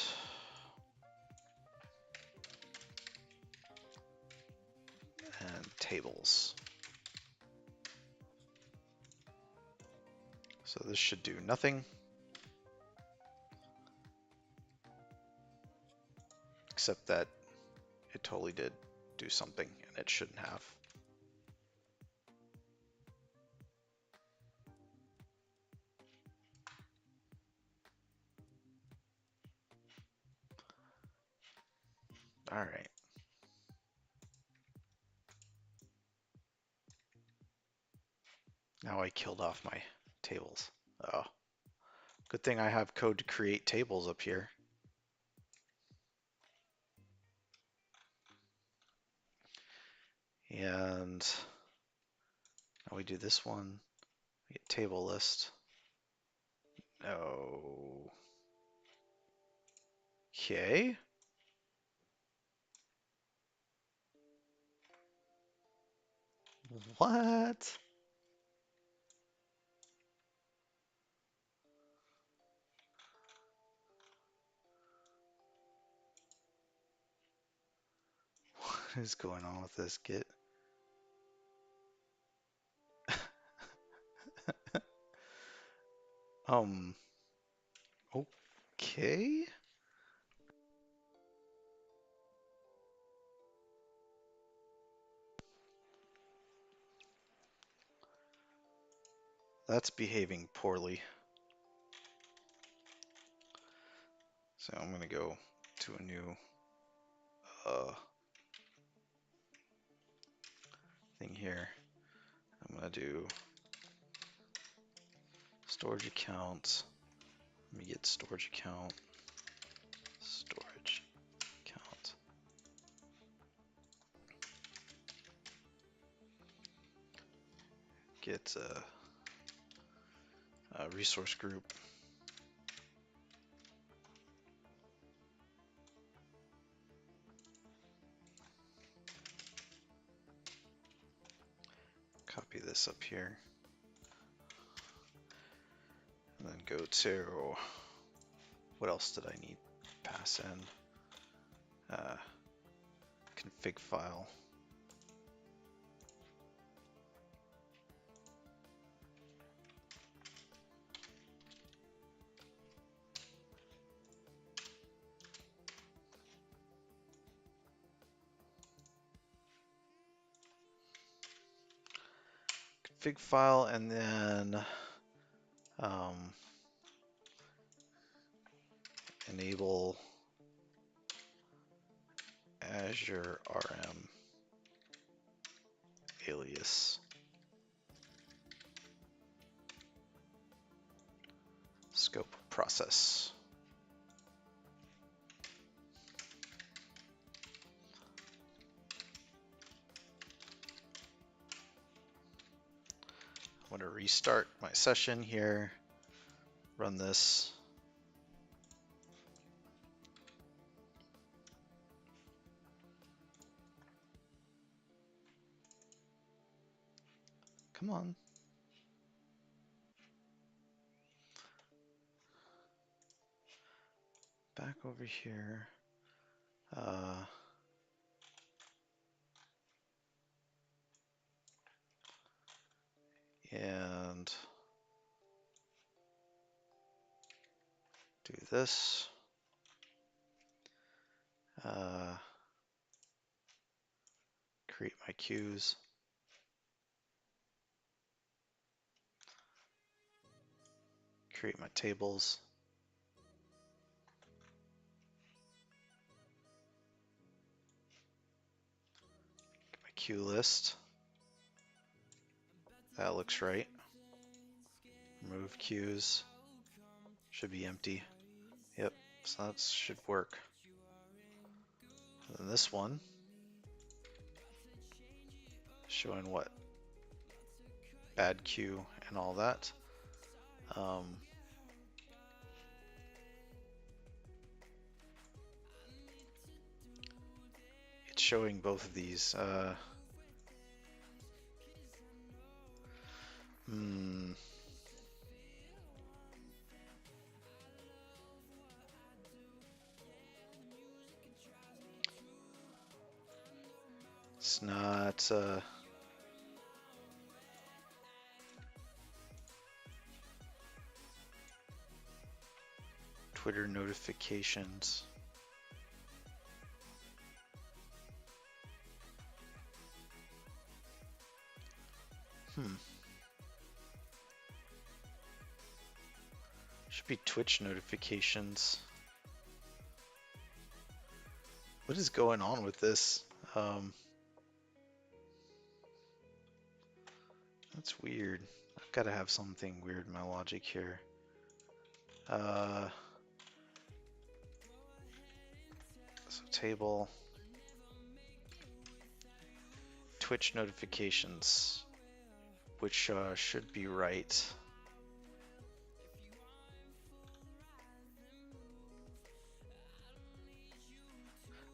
And tables. So this should do nothing. Except that it totally did do something and it shouldn't have. All right. Now I killed off my tables. Oh, good thing I have code to create tables up here. And now we do this one. We get table list. No. Okay. What? What is going on with this Git? Um, okay. That's behaving poorly. So I'm gonna go to a new thing here. I'm gonna do storage account. Let me get storage account. Storage account. Get a resource group. Copy this up here. And then go to, what else did I need? Pass in config file. Config file, and then enable Azure RM alias. Scope process. I'm going to restart my session here, run this. Come on. Back over here. And do this. Create my queues. Create my tables. Get my queue list. That looks right. Remove queues. Should be empty. Yep, so that should work. And then this one, showing what? Bad queue and all that. It's showing both of these. It's not. Twitter notifications. Should be Twitch notifications. What is going on with this? That's weird. I've got to have something weird in my logic here. So table, Twitch notifications, which should be right.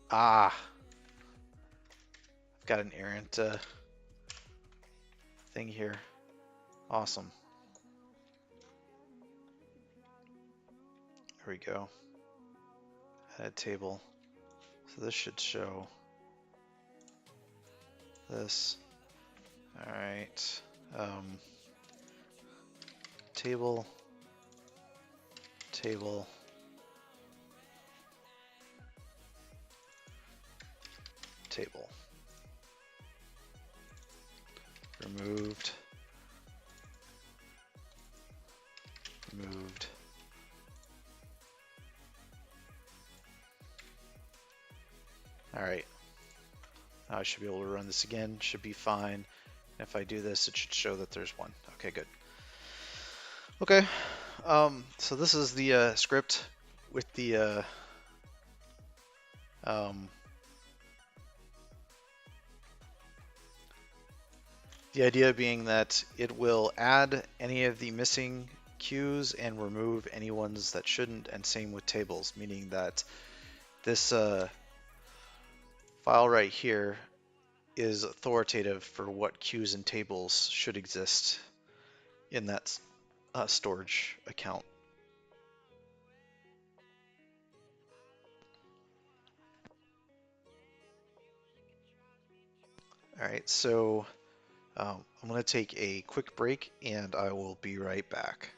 Ah, I've got an errant thing here. Awesome. There we go. Add table. So this should show this. All right. Table, table, table. Removed, removed. All right. Now I should be able to run this again. Should be fine. If I do this, it should show that there's one. Okay, good. Okay. So this is the script with um, the idea being that it will add any of the missing queues and remove any ones that shouldn't, and same with tables, meaning that this file right here is authoritative for what queues and tables should exist in that storage account. All right, so I'm going to take a quick break and I will be right back.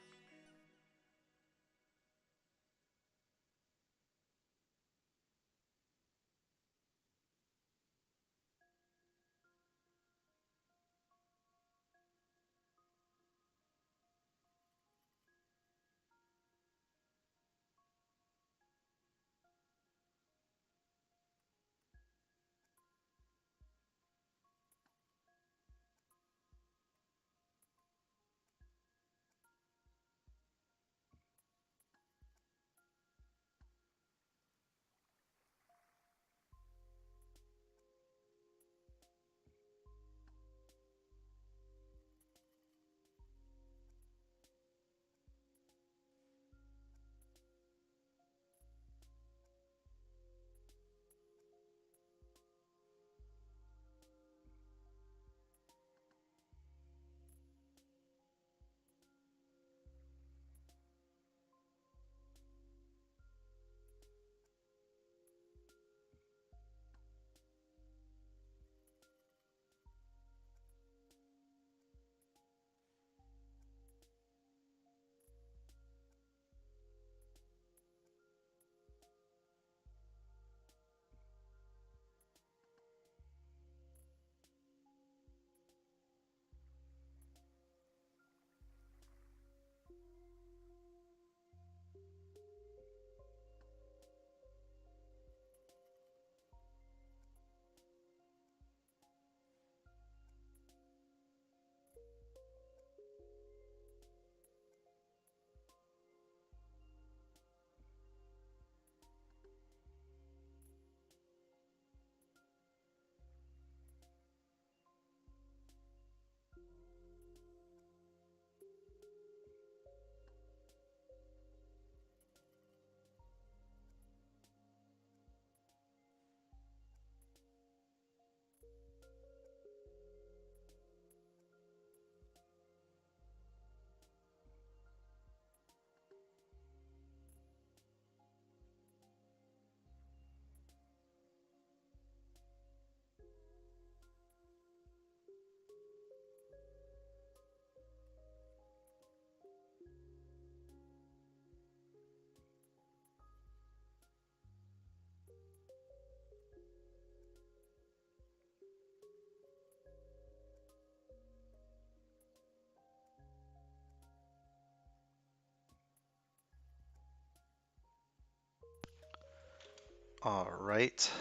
All right,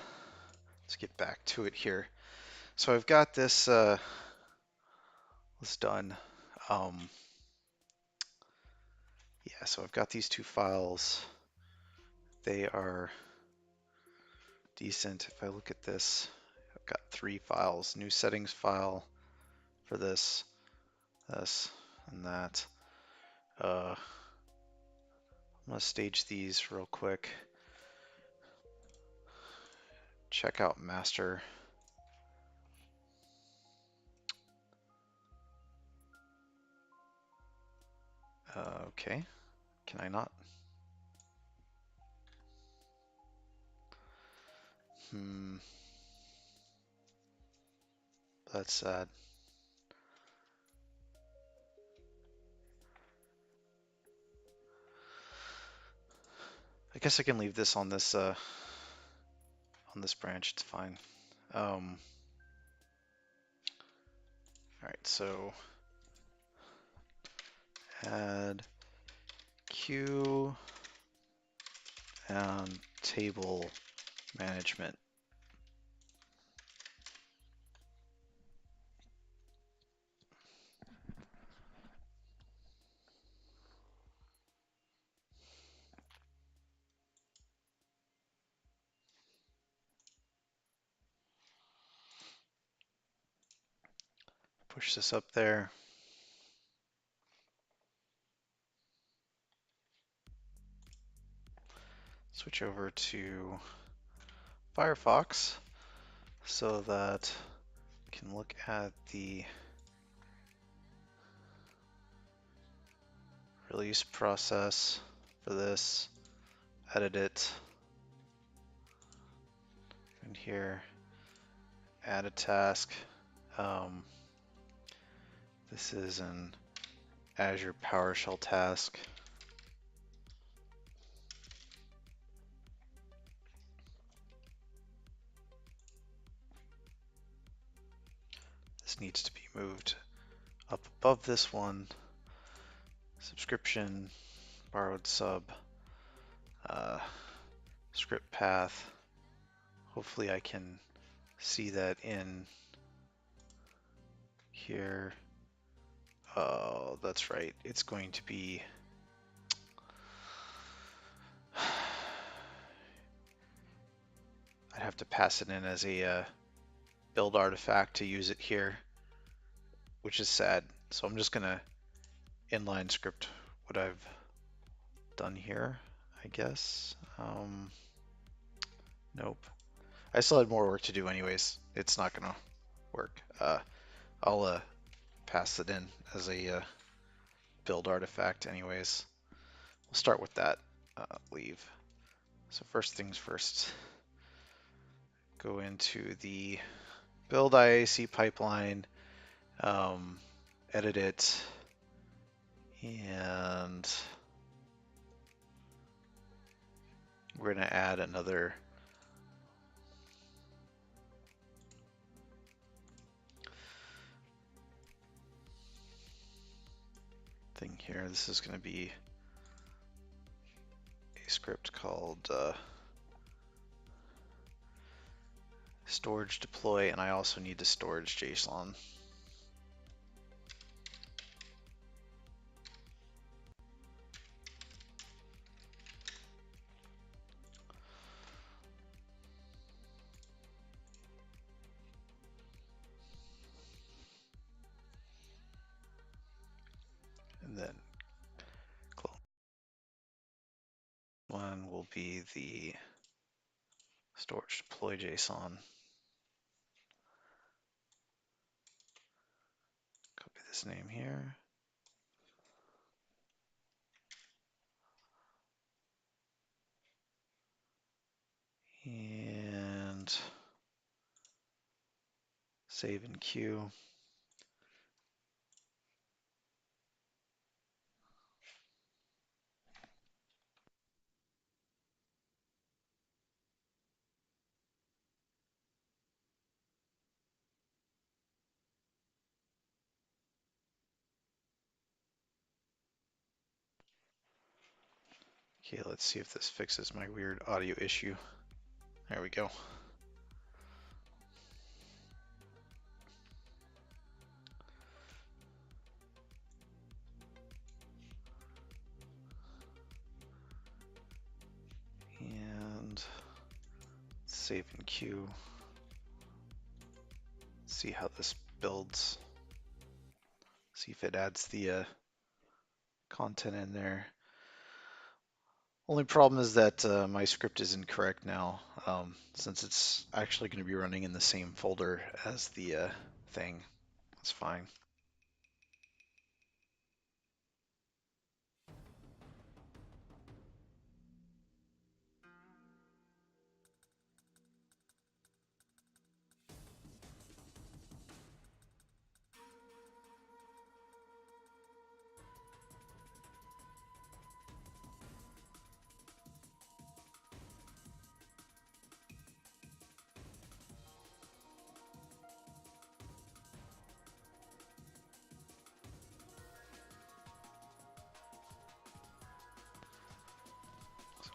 let's get back to it here. So I've got this done. Um, yeah, so I've got these two files. They are decent. If I look at this, I've got three files. New settings file for this, and that. I'm gonna stage these real quick. Check out master. Okay, can I not? Hmm. That's sad. I guess I can leave this on this branch. It's fine. All right, so add queue and table management. Push this up there. Switch over to Firefox so that we can look at the release process for this, edit it, and here, add a task. This is an Azure PowerShell task. This needs to be moved up above this one. Subscription, borrowed sub, script path. Hopefully I can see that in here. Oh, that's right. It's going to be I'd have to pass it in as a build artifact to use it here, which is sad. So I'm just gonna inline script what I've done here, I guess. Nope. I still had more work to do anyways. It's not gonna work. I'll pass it in as a build artifact anyways. We'll start with that. Leave. So first things first. Go into the build IAC pipeline, edit it, and we're going to add another thing here. This is going to be a script called storage deploy, and I also need the storage JSON. And then one will be the storage deploy JSON. Copy this name here. And save in queue. Okay, let's see if this fixes my weird audio issue. There we go. And save in queue. See how this builds. See if it adds the content in there. Only problem is that my script is incorrect now, since it's actually going to be running in the same folder as the thing. That's fine.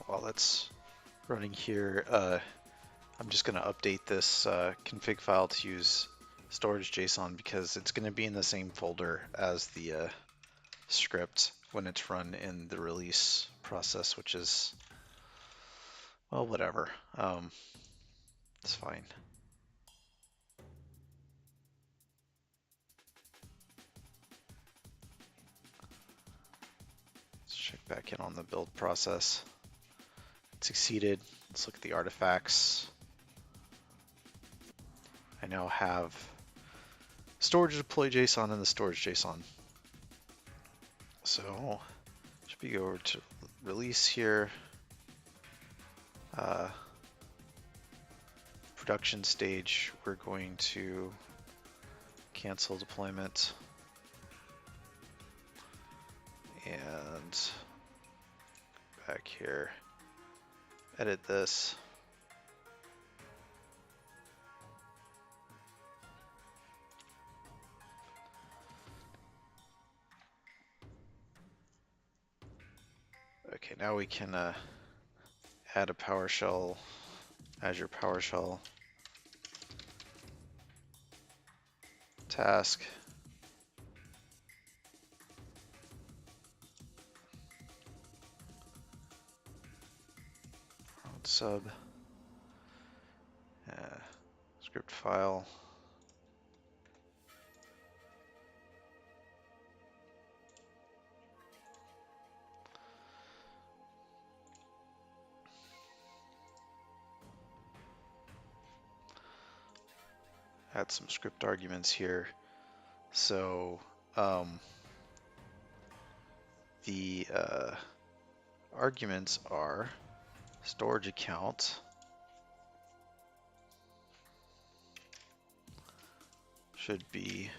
while that's running here, I'm just going to update this config file to use storage JSON because it's going to be in the same folder as the script when it's run in the release process, which is, well, whatever. It's fine. Let's check back in on the build process. It succeeded. Let's look at the artifacts. I now have storage deploy JSON and the storage JSON. So should we go over to release here, production stage, we're going to cancel deployment and back here, edit this. Okay, now we can add a PowerShell, Azure PowerShell task. Sub, script file. Add some script arguments here. So the arguments are storage account should be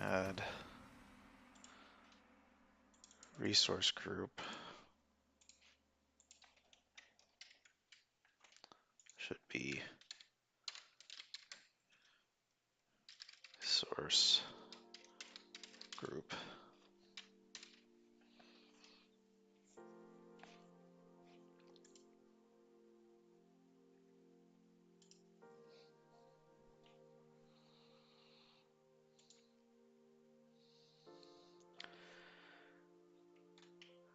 add resource group should be source group.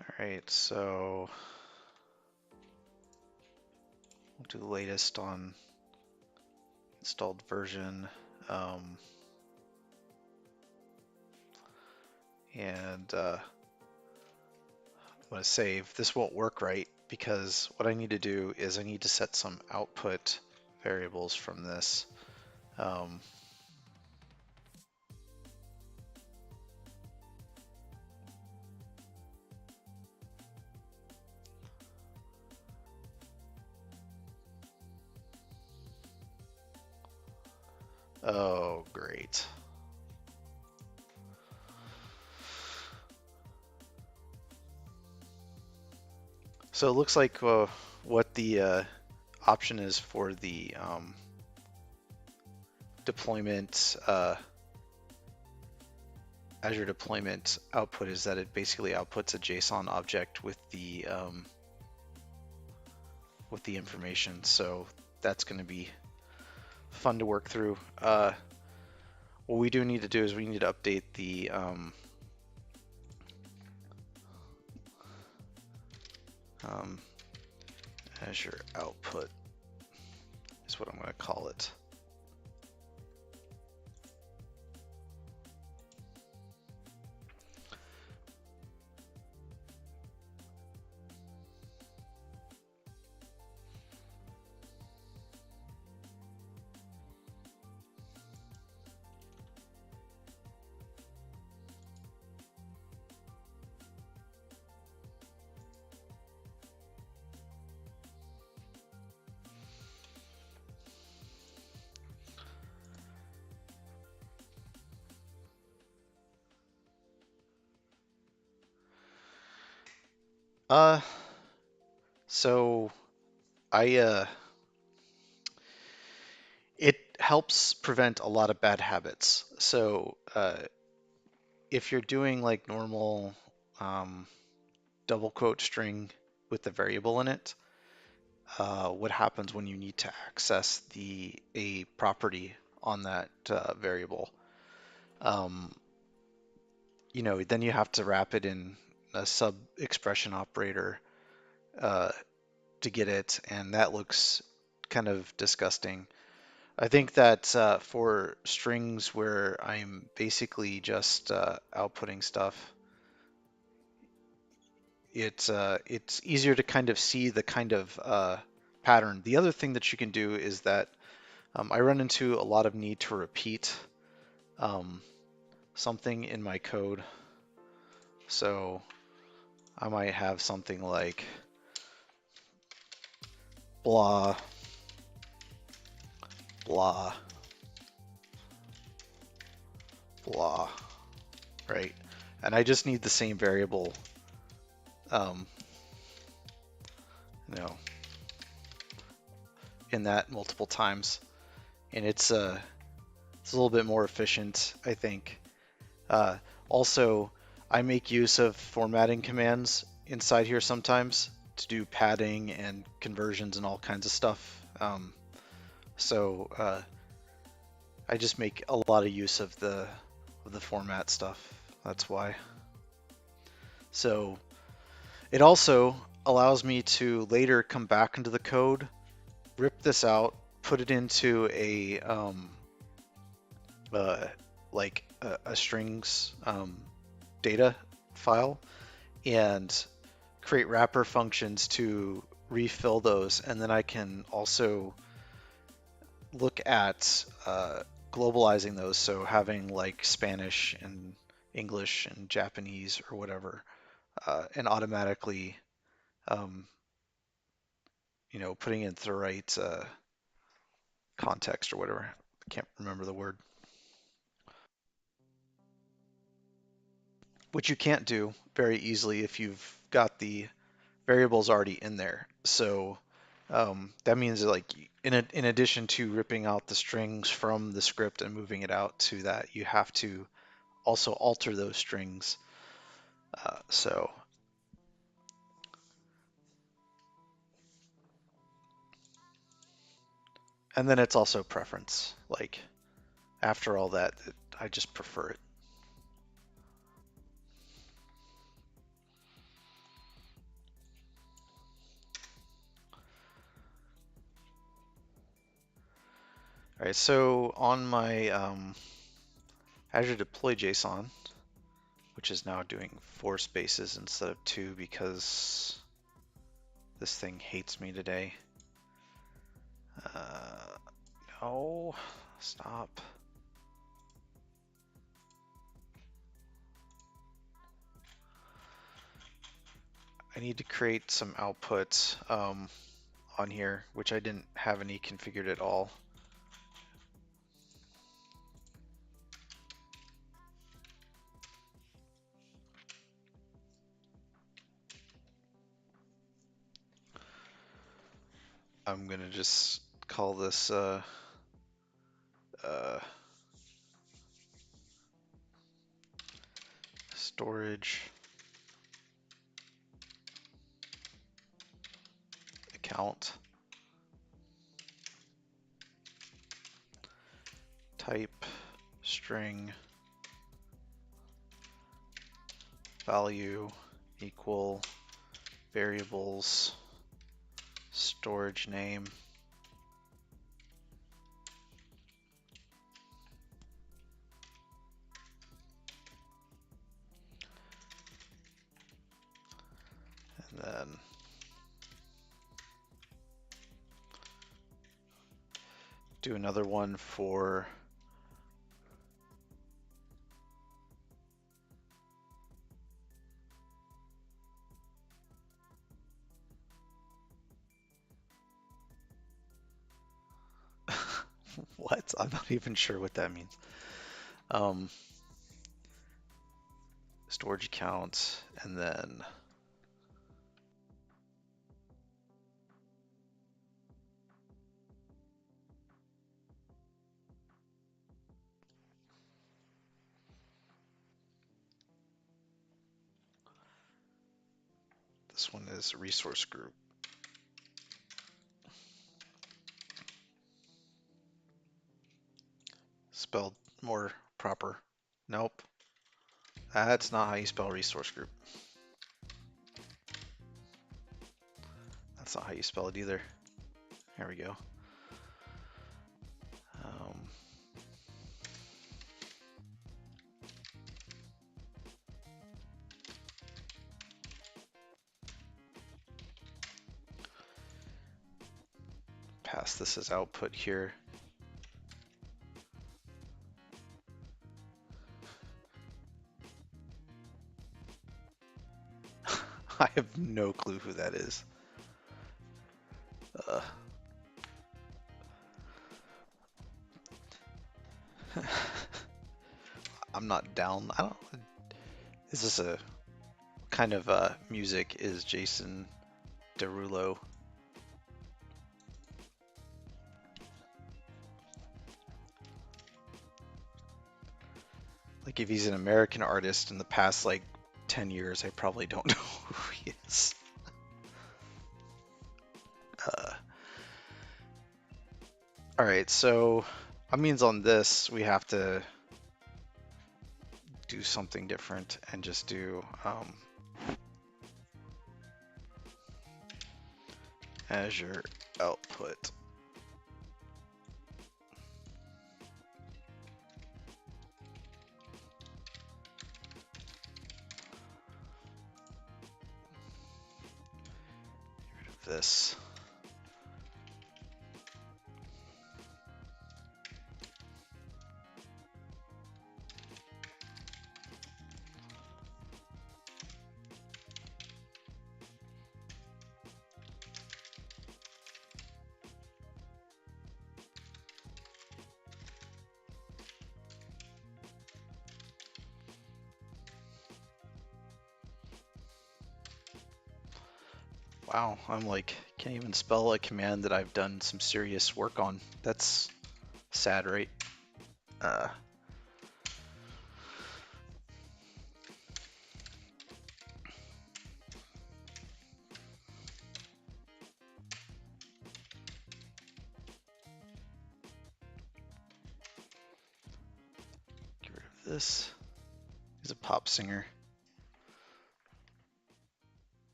All right, so we'll do the latest on installed version. And I'm going to save. This won't work right because what I need to do is I need to set some output variables from this. Oh, great. So it looks like what the option is for the deployment, Azure deployment output is that it basically outputs a JSON object with the information. So that's going to be fun to work through. What we do need to do is we need to update the Azure output is what I'm going to call it. So I it helps prevent a lot of bad habits. So if you're doing like normal um, double quote string with the variable in it, what happens when you need to access a property on that variable? Um, then you have to wrap it in a sub expression operator uh, to get it, and that looks kind of disgusting. I think that for strings where I'm basically just outputting stuff, it's easier to kind of see the kind of pattern. The other thing that you can do is that I run into a lot of need to repeat um, something in my code. So I might have something like blah, blah, blah, right? And I just need the same variable, um, you know, in that multiple times, and it's a little bit more efficient, I think. Uh, Also, I make use of formatting commands inside here sometimes to do padding and conversions and all kinds of stuff. So I just make a lot of use of the format stuff. That's why. So it also allows me to later come back into the code, rip this out, put it into uh, a strings data file, and create wrapper functions to refill those. And then I can also look at globalizing those, so having like Spanish and English and Japanese or whatever, and automatically, um, putting it the right context or whatever. I can't remember the word. Which you can't do very easily if you've got the variables already in there. So that means that, like, in addition to ripping out the strings from the script and moving it out to that, you have to also alter those strings. So and then it's also preference. Like, after all that, I just prefer it. All right, so on my Azure deploy JSON, which is now doing 4 spaces instead of 2 because this thing hates me today. No, stop. I need to create some output on here, which I didn't have any configured at all. I'm gonna just call this uh, storage account type string value equal variables storage name. And then do another one for what? I'm not even sure what that means. Um, Storage account, and then This one is resource group. Spelled more proper. Nope. That's not how you spell resource group. That's not how you spell it either. Here we go. Pass this as output here. I have no clue who that is. I'm not down. I don't. Is this a kind of music? Is Jason Derulo? Like if he's an American artist in the past like 10 years, I probably don't know who he is. All right, so that means on this we have to do something different and just do Azure output. Get rid of this. Wow, I'm like, can't even spell a command that I've done some serious work on. That's sad, right? Get rid of this. He's a pop singer.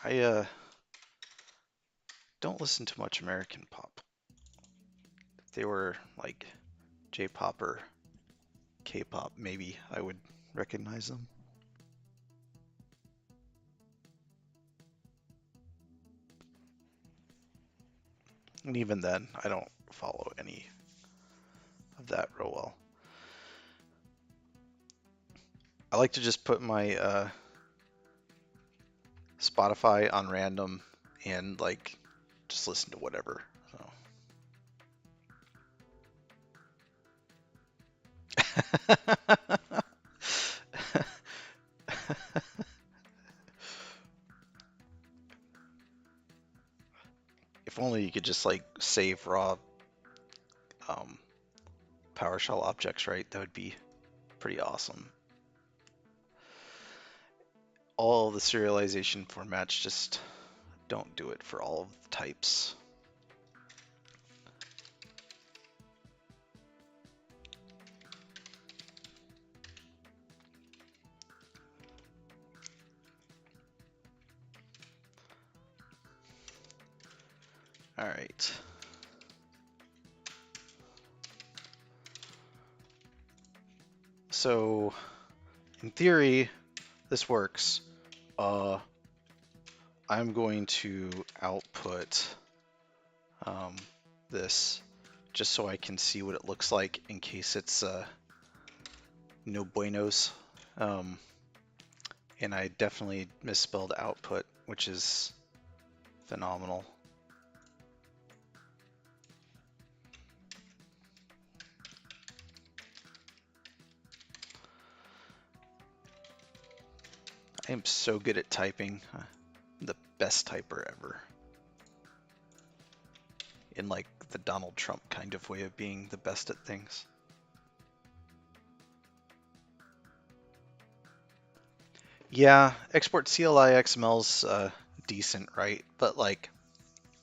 I don't listen to much American pop. If they were like J-pop or K-pop, maybe I would recognize them. And even then, I don't follow any of that real well. I like to just put my Spotify on random and like just listen to whatever. So. If only you could just like save raw PowerShell objects, right? That would be pretty awesome. All the serialization formats just don't do it for all of the types. All right. So in theory, this works. I'm going to output this just so I can see what it looks like in case it's no buenos. And I definitely misspelled output, which is phenomenal. I am so good at typing. The best typer ever. In like the Donald Trump kind of way of being the best at things. Yeah, export CLI XML's decent, right? But like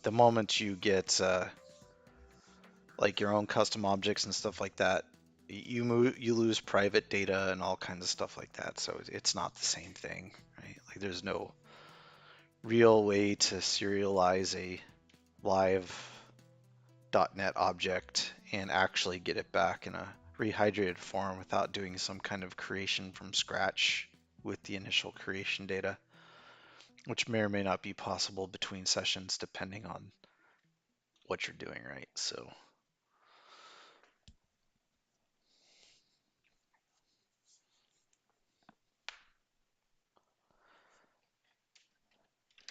the moment you get like your own custom objects and stuff like that, you lose private data and all kinds of stuff like that. So it's not the same thing, right? Like there's no real way to serialize a live .NET object and actually get it back in a rehydrated form without doing some kind of creation from scratch with the initial creation data, which may or may not be possible between sessions depending on what you're doing, right? So,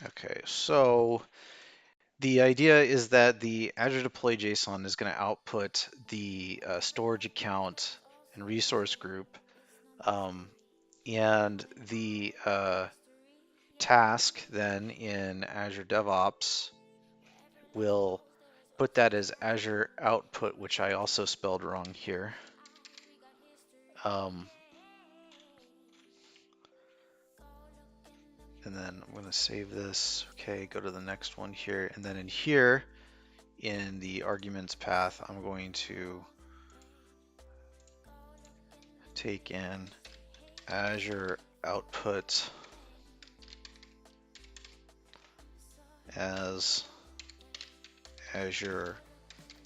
okay, so the idea is that the Azure deploy JSON is going to output the storage account and resource group, um, and the task then in Azure DevOps will put that as Azure output, which I also spelled wrong here. Um, and then I'm going to save this. Okay, go to the next one here. And then in here, in the arguments path, I'm going to take in Azure output as Azure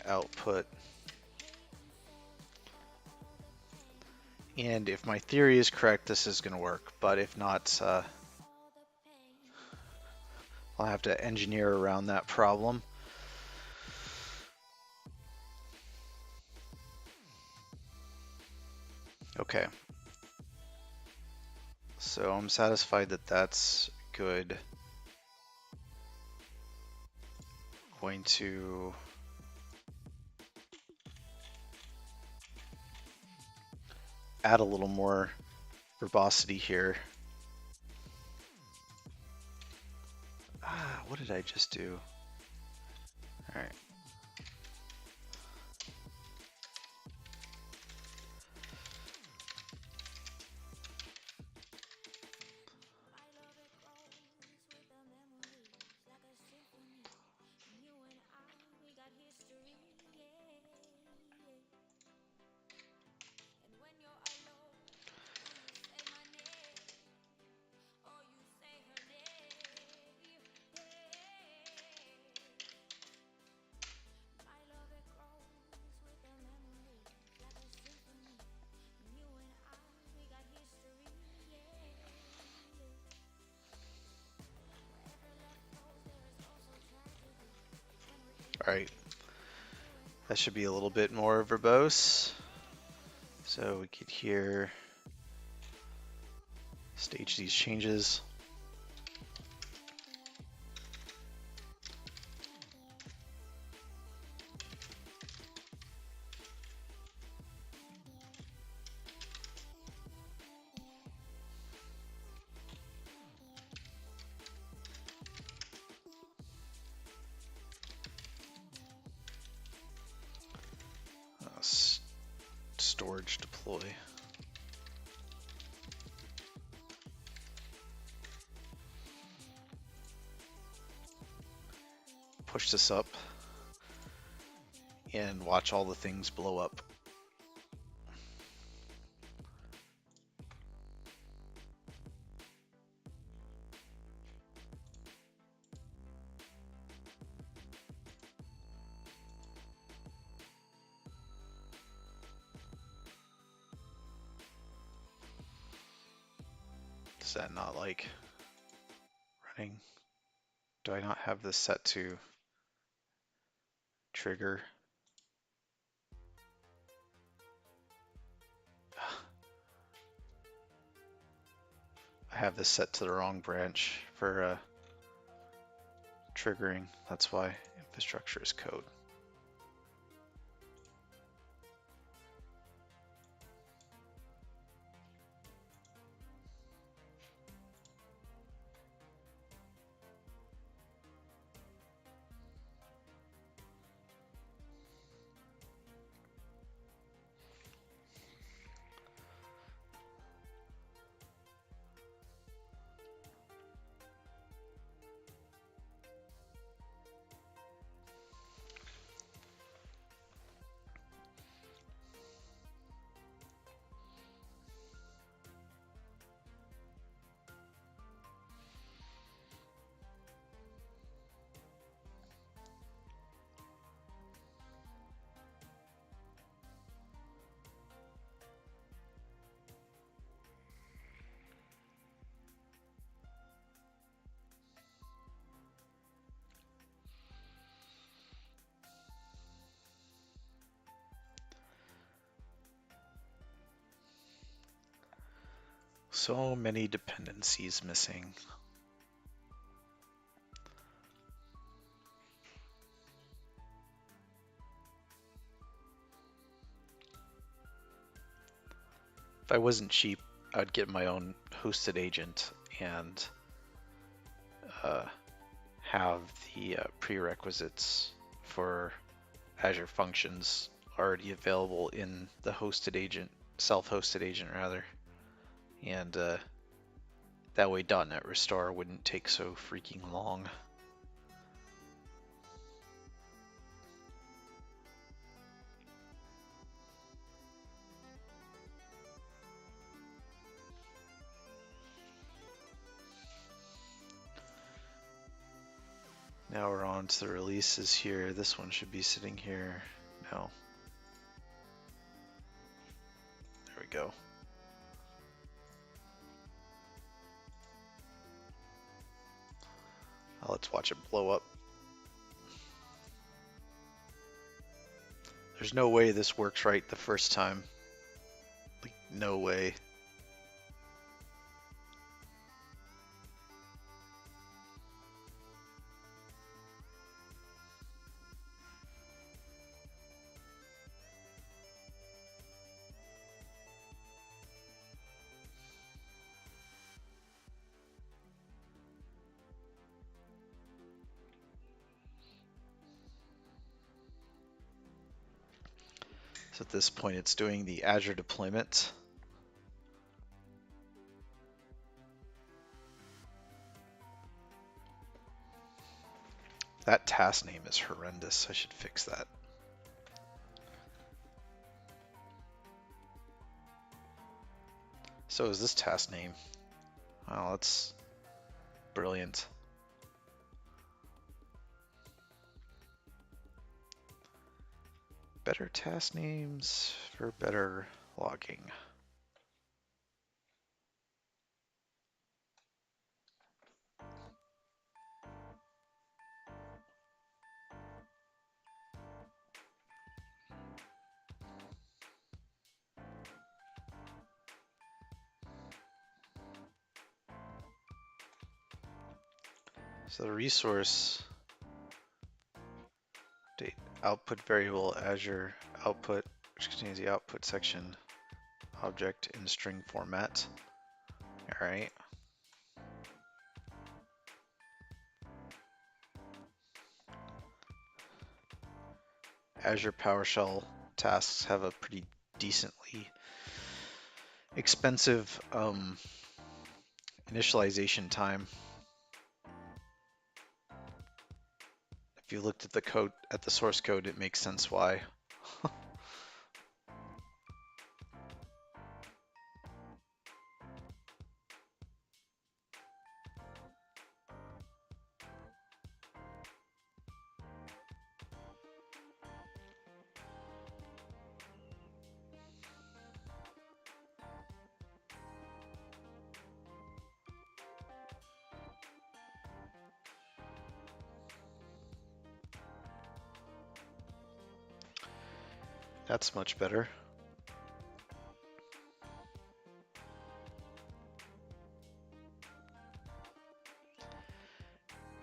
output. And if my theory is correct, this is going to work. But if not, I'll have to engineer around that problem. Okay. So I'm satisfied that that's good. Going to add a little more verbosity here. What did I just do? All right. All right. That should be a little bit more verbose. So we could here stage these changes. Storage deploy. Push this up and watch all the things blow up. Is that not like running? Do I not have this set to trigger? I have this set to the wrong branch for triggering. That's why infrastructure is code. So many dependencies missing. If I wasn't cheap, I'd get my own hosted agent and uh, have the prerequisites for Azure Functions already available in the hosted agent, self-hosted agent rather, and that way .NET Restore wouldn't take so freaking long. Now we're on to the releases here. This one should be sitting here. No. There we go. Let's watch it blow up. There's no way this works right the first time. Like, no way. So at this point, it's doing the Azure deployment. That task name is horrendous. I should fix that. So is this task name. Wow, that's brilliant. Better task names for better logging. So the resource date output variable Azure output, which contains the output section object in string format. All right. Azure PowerShell tasks have a pretty decently expensive initialization time. If you looked at the code, at the source code, it makes sense why. That's much better.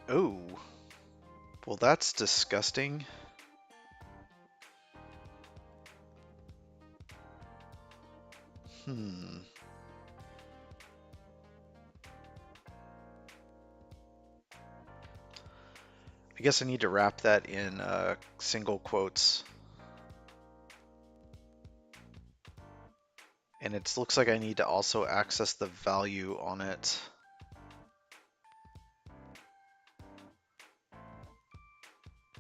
Oh, well, that's disgusting. I guess I need to wrap that in single quotes. And it looks like I need to also access the value on it.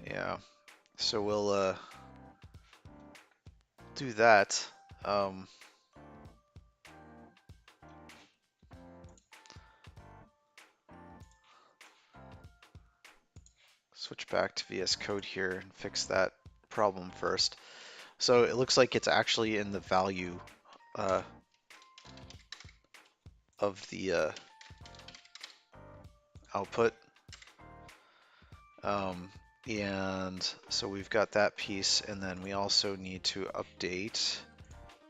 Yeah, so we'll do that. Switch back to VS Code here and fix that problem first. So it looks like it's actually in the value of the output. And so we've got that piece, and then we also need to update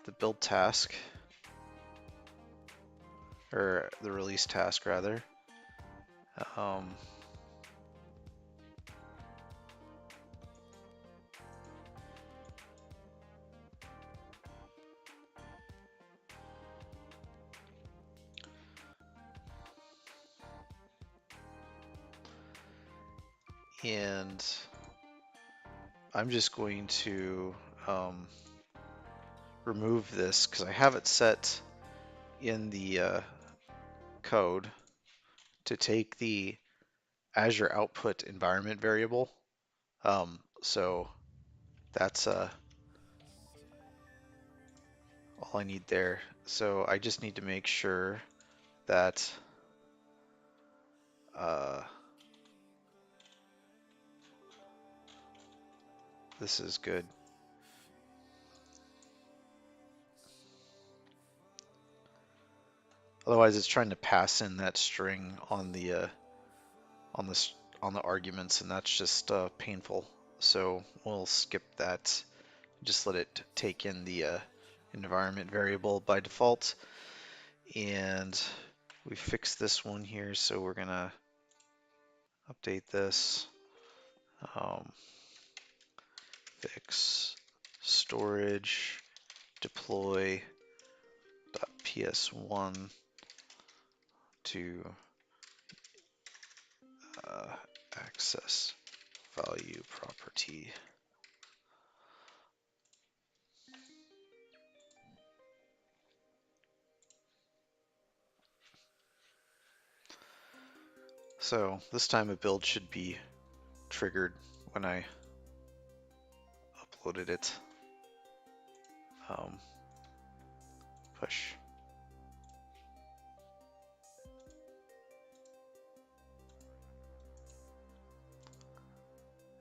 the build task. or the release task rather. Um, and I'm just going to remove this because I have it set in the code to take the Azure output environment variable. So that's all I need there. So I just need to make sure that uh, this is good. Otherwise, it's trying to pass in that string on the on this on the arguments, and that's just painful. So we'll skip that. Just let it take in the environment variable by default. And we fixed this one here, so we're gonna update this. Fix storage deploy .ps1 to access value property. So this time a build should be triggered when I uploaded it. Push.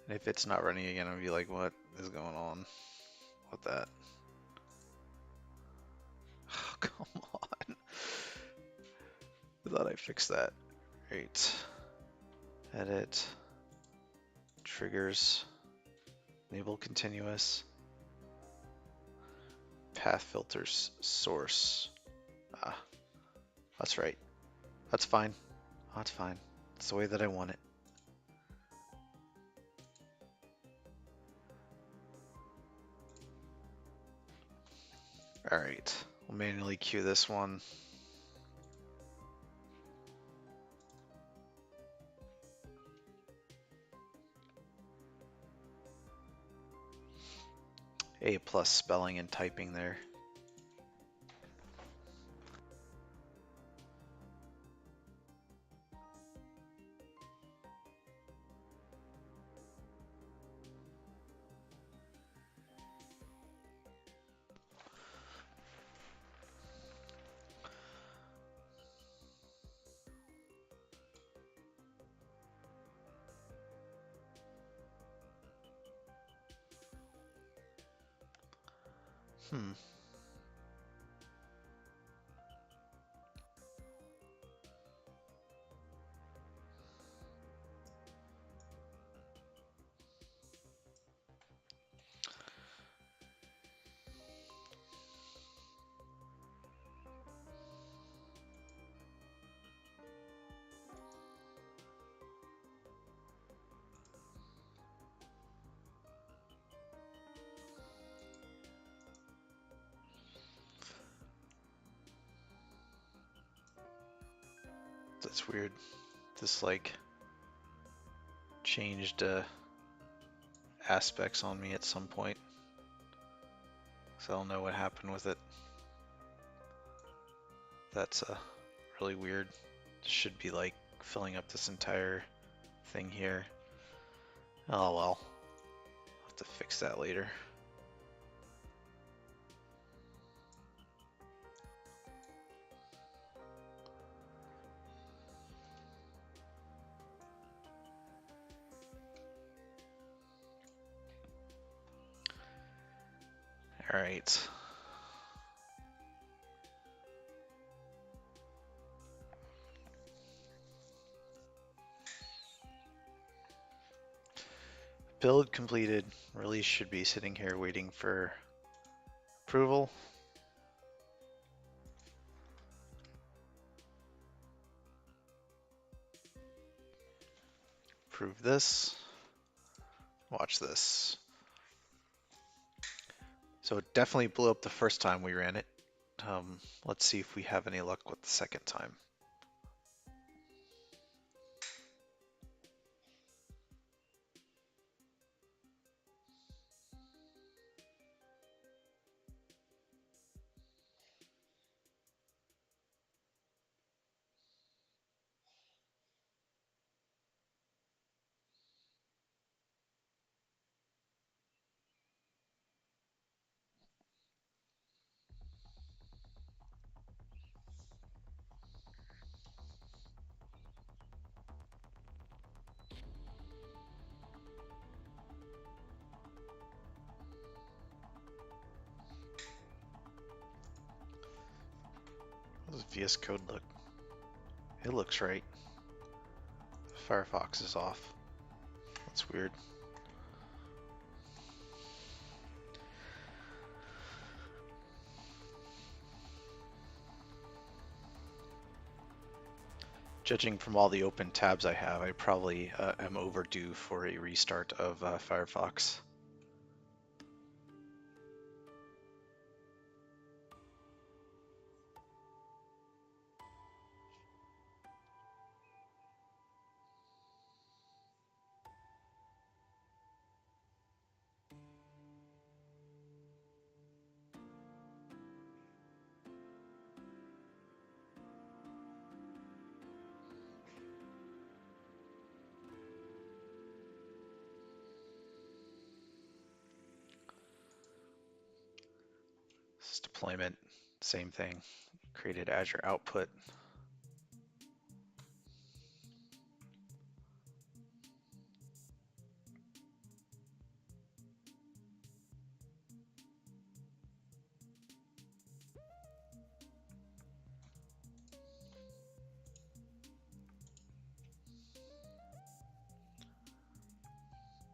And if it's not running again, I'll be like, what is going on with that? Oh, come on. I thought I fixed that. Great. Edit. Triggers. Enable continuous. Path filters source. Ah, that's right. That's fine. That's fine. It's the way that I want it. All right. We'll manually queue this one. A plus spelling and typing there. Hmm. That's weird. This like changed aspects on me at some point. So I don't know what happened with it. That's really weird. Should be like filling up this entire thing here. Oh well. I'll have to fix that later. All right. Build completed. Release should be sitting here waiting for approval. prove this. Watch this. So it definitely blew up the first time we ran it. Let's see if we have any luck with the second time. How does VS Code look? It looks right. Firefox is off. That's weird. Judging from all the open tabs I have, I probably am overdue for a restart of Firefox. This is deployment, same thing. Created Azure output.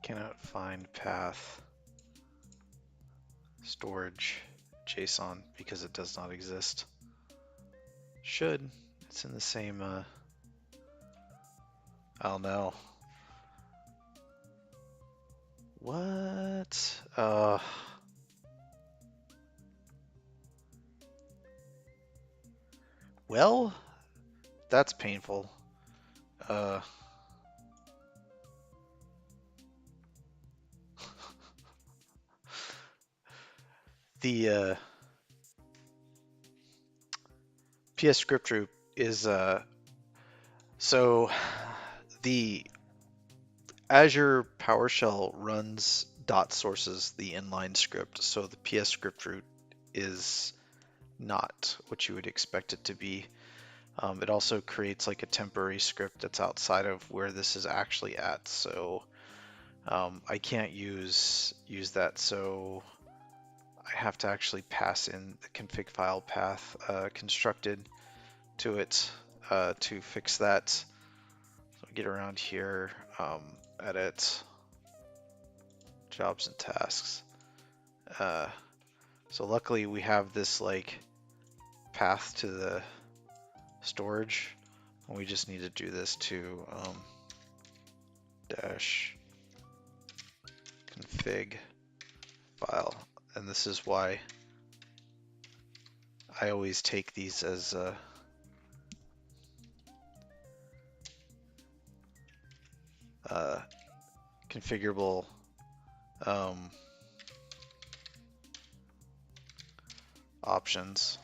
Cannot find path storage JSON because it does not exist. Should. It's in the same, I don't know. What? Well, that's painful. The PS script root is so the Azure PowerShell runs dot sources the inline script, so the PS script root is not what you would expect it to be. It also creates like a temporary script that's outside of where this is actually at, so I can't use that, so I have to actually pass in the config file path constructed to it to fix that. So get around here, edit, jobs and tasks. So luckily we have this like path to the storage. We just need to do this to dash config file, and this is why I always take these as configurable options.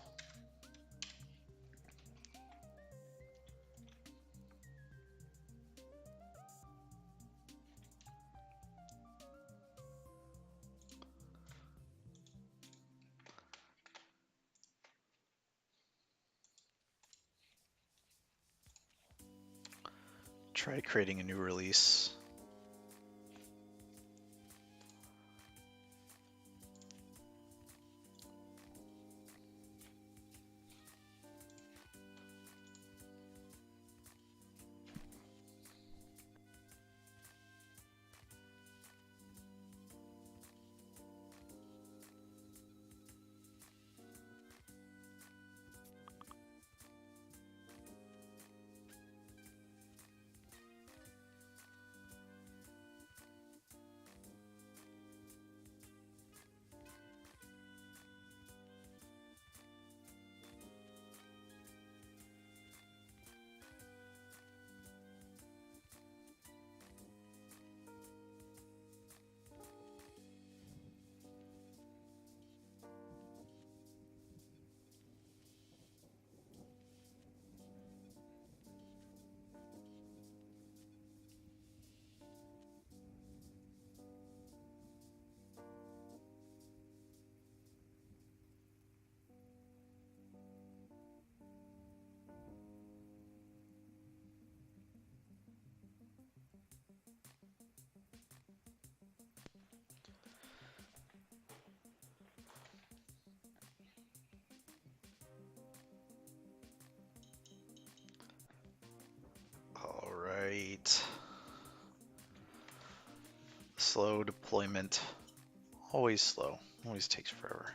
Try creating a new release. slow deployment. Always slow. Always takes forever.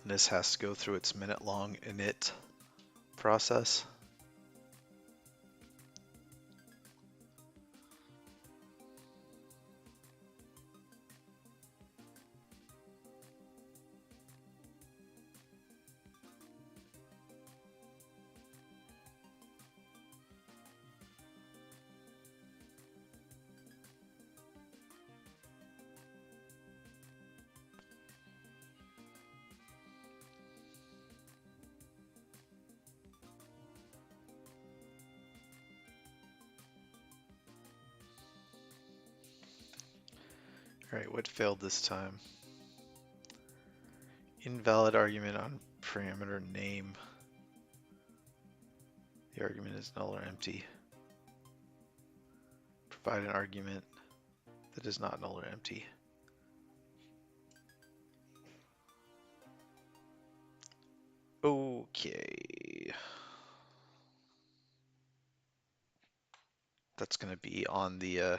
This has to go through its minute-long init process. All right, what failed this time? Invalid argument on parameter name. The argument is null or empty. Provide an argument that is not null or empty. Okay. That's going to be on the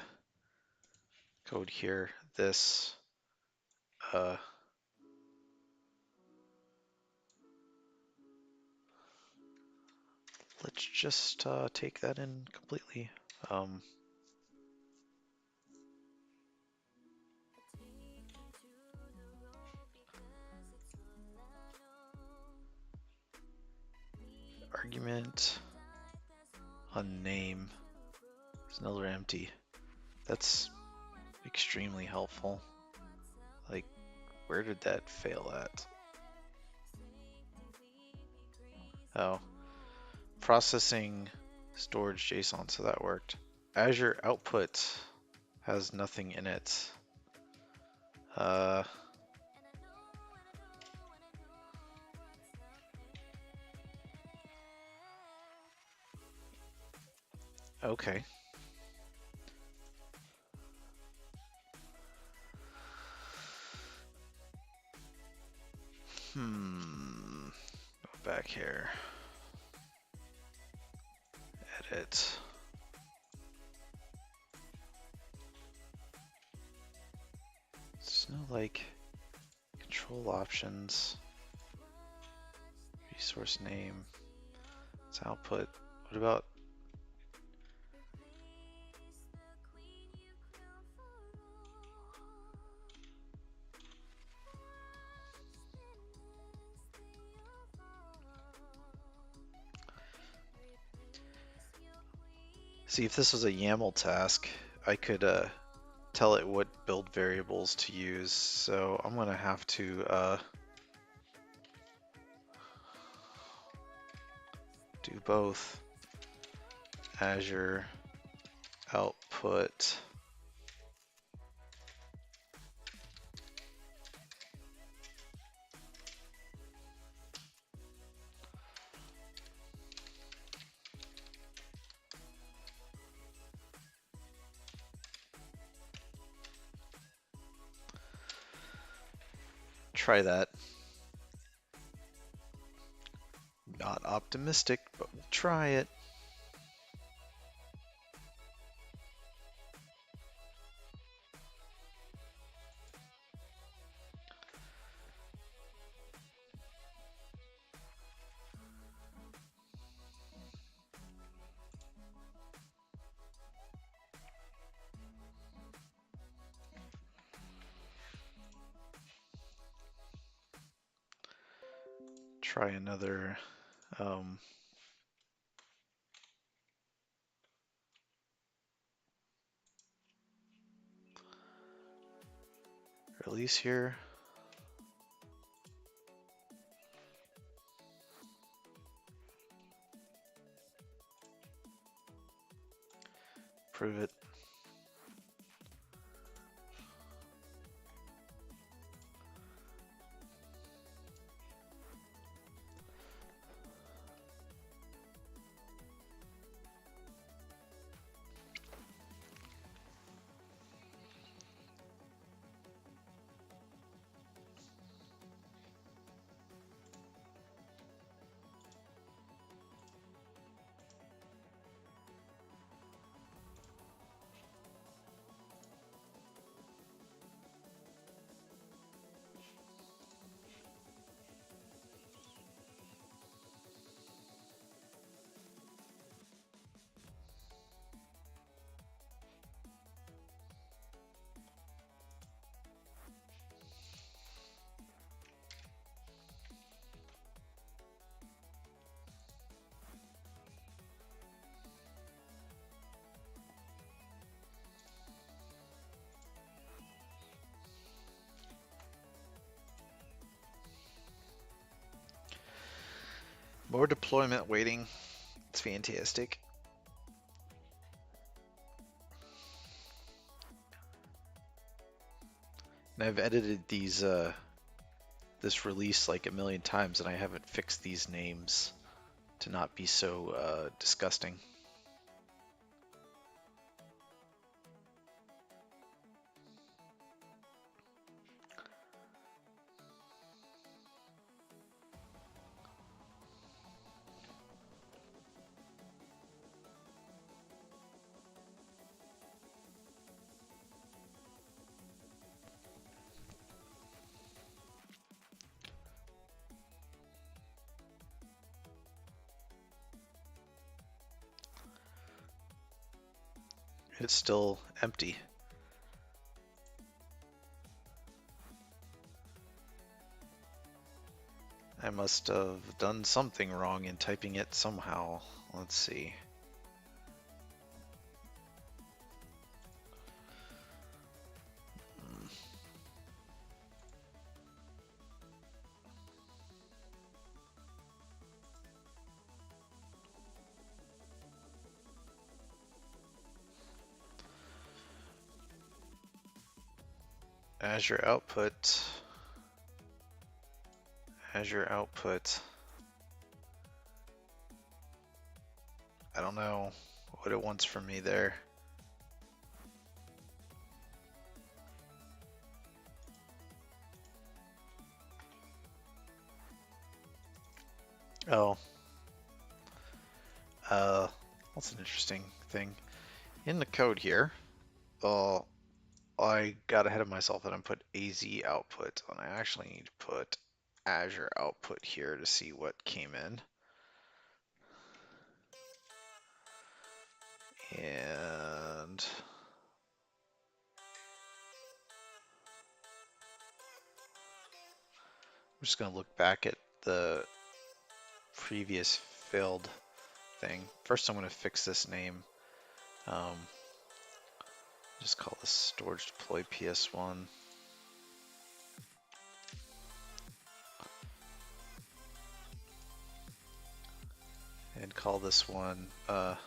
code here. This let's just take that in completely. Argument on name is null or empty. That's extremely helpful. Like, where did that fail at? Oh, processing storage JSON, so that worked. Azure output has nothing in it. Okay. Go back here. Edit. There's no like control options. Resource name. It's output. What about see if this was a YAML task, I could tell it what build variables to use. So I'm gonna have to do both. Azure output try that. Not optimistic, but we'll try it. Try another release here. Prove it. More deployment waiting. It's fantastic. And I've edited these this release like a million times, and I haven't fixed these names to not be so disgusting. It's still empty. I must have done something wrong in typing it somehow. Let's see. Azure output. Azure output. I don't know what it wants from me there. Oh, that's an interesting thing. In the code here, I got ahead of myself and I put AZ output, and I actually need to put Azure output here to see what came in. And I'm just going to look back at the previous failed thing. First, I'm going to fix this name. Just call this storage deploy PS1. And call this one that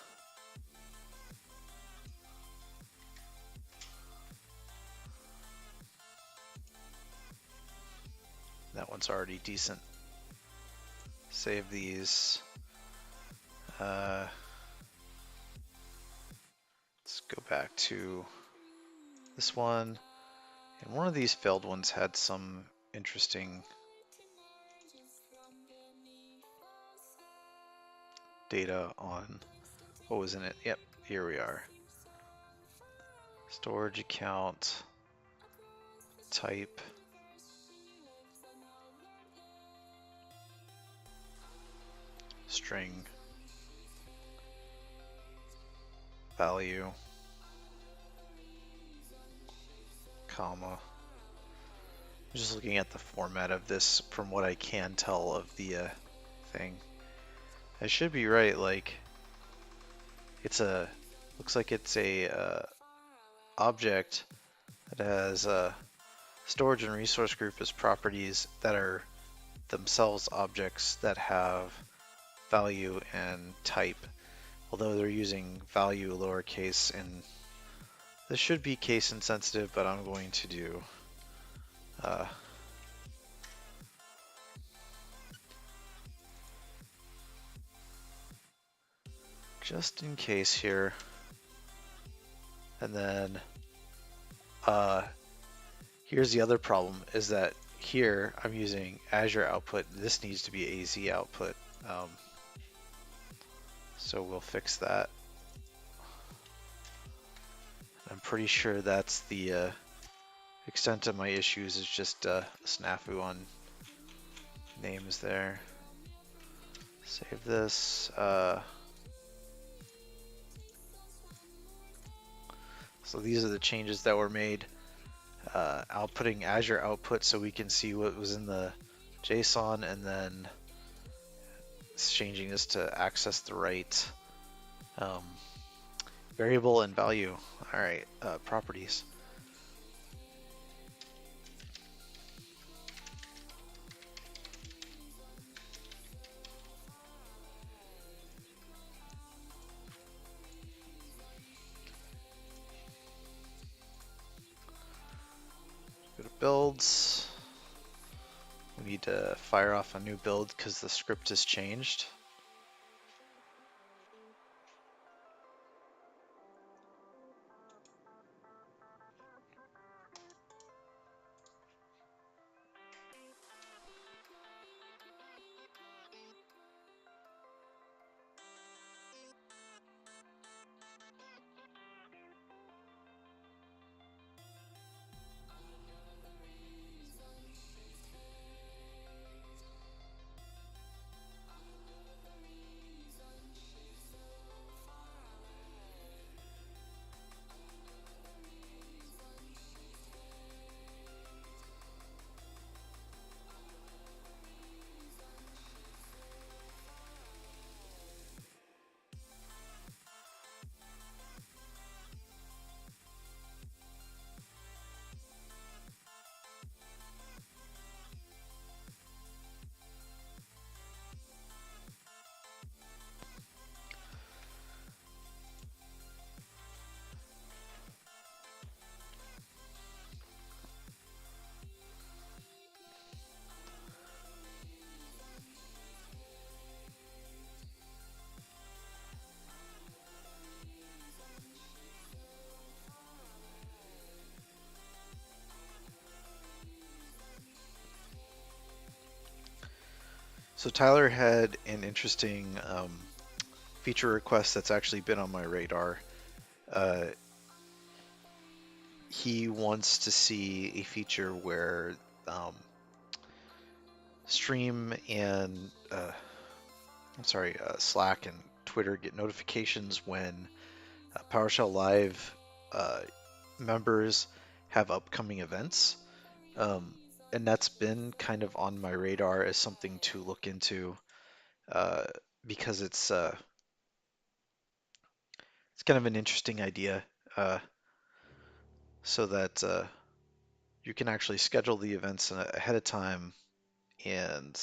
one's already decent. Save these. Let's go back to this one. And one of these failed ones had some interesting data on what was in it. Yep, here we are. Storage account, type, string, value, comma. I'm just looking at the format of this from what I can tell of the thing. I should be right, like looks like it's a object that has storage and resource group as properties that are themselves objects that have value and type, although they're using value lowercase, and this should be case insensitive, but I'm going to do just in case here. And then here's the other problem, is that here I'm using Azure output. This needs to be AZ output. So we'll fix that. I'm pretty sure that's the extent of my issues, is just snafu on names there. Save this. So these are the changes that were made. Outputting Azure output so we can see what was in the JSON, and then changing this to access the right variable and value. All right, properties. builds. We need to fire off a new build because the script has changed. So Tyler had an interesting feature request that's actually been on my radar. Uh, he wants to see a feature where um, Stream and Slack and Twitter get notifications when PowerShell Live uh, members have upcoming events. Um, and that's been kind of on my radar as something to look into uh, because it's kind of an interesting idea uh, so that you can actually schedule the events ahead of time and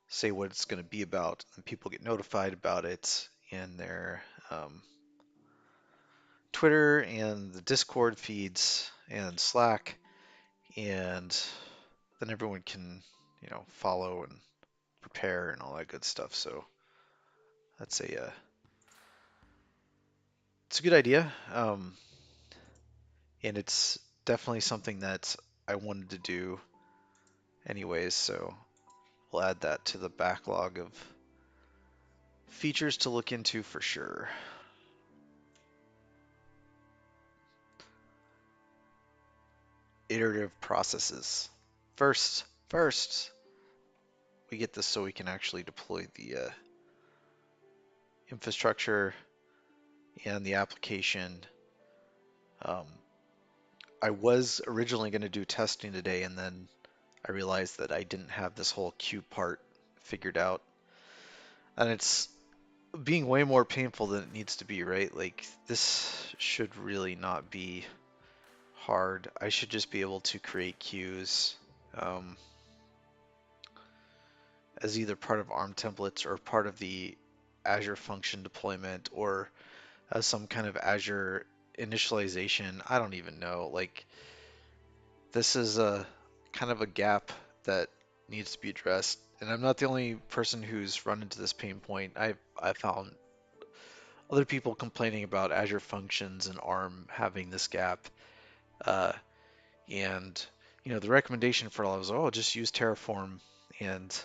say what it's going to be about, and people get notified about it in their Twitter and the Discord feeds and Slack, and then everyone can, follow and prepare and all that good stuff. So that's it's a good idea, and it's definitely something that I wanted to do anyways. So we'll add that to the backlog of features to look into for sure. Iterative processes. First, we get this so we can actually deploy the infrastructure and the application. Um, I was originally going to do testing today, and then I realized that I didn't have this whole queue part figured out. And it's being way more painful than it needs to be, right? Like, this should really not be hard. I should just be able to create queues um, as either part of ARM templates or part of the Azure function deployment or as some kind of Azure initialization. I don't even know. Like, this is a kind of a gap that needs to be addressed. And I'm not the only person who's run into this pain point. I found other people complaining about Azure Functions and ARM having this gap. Uh, and the recommendation for all was, oh, just use Terraform. And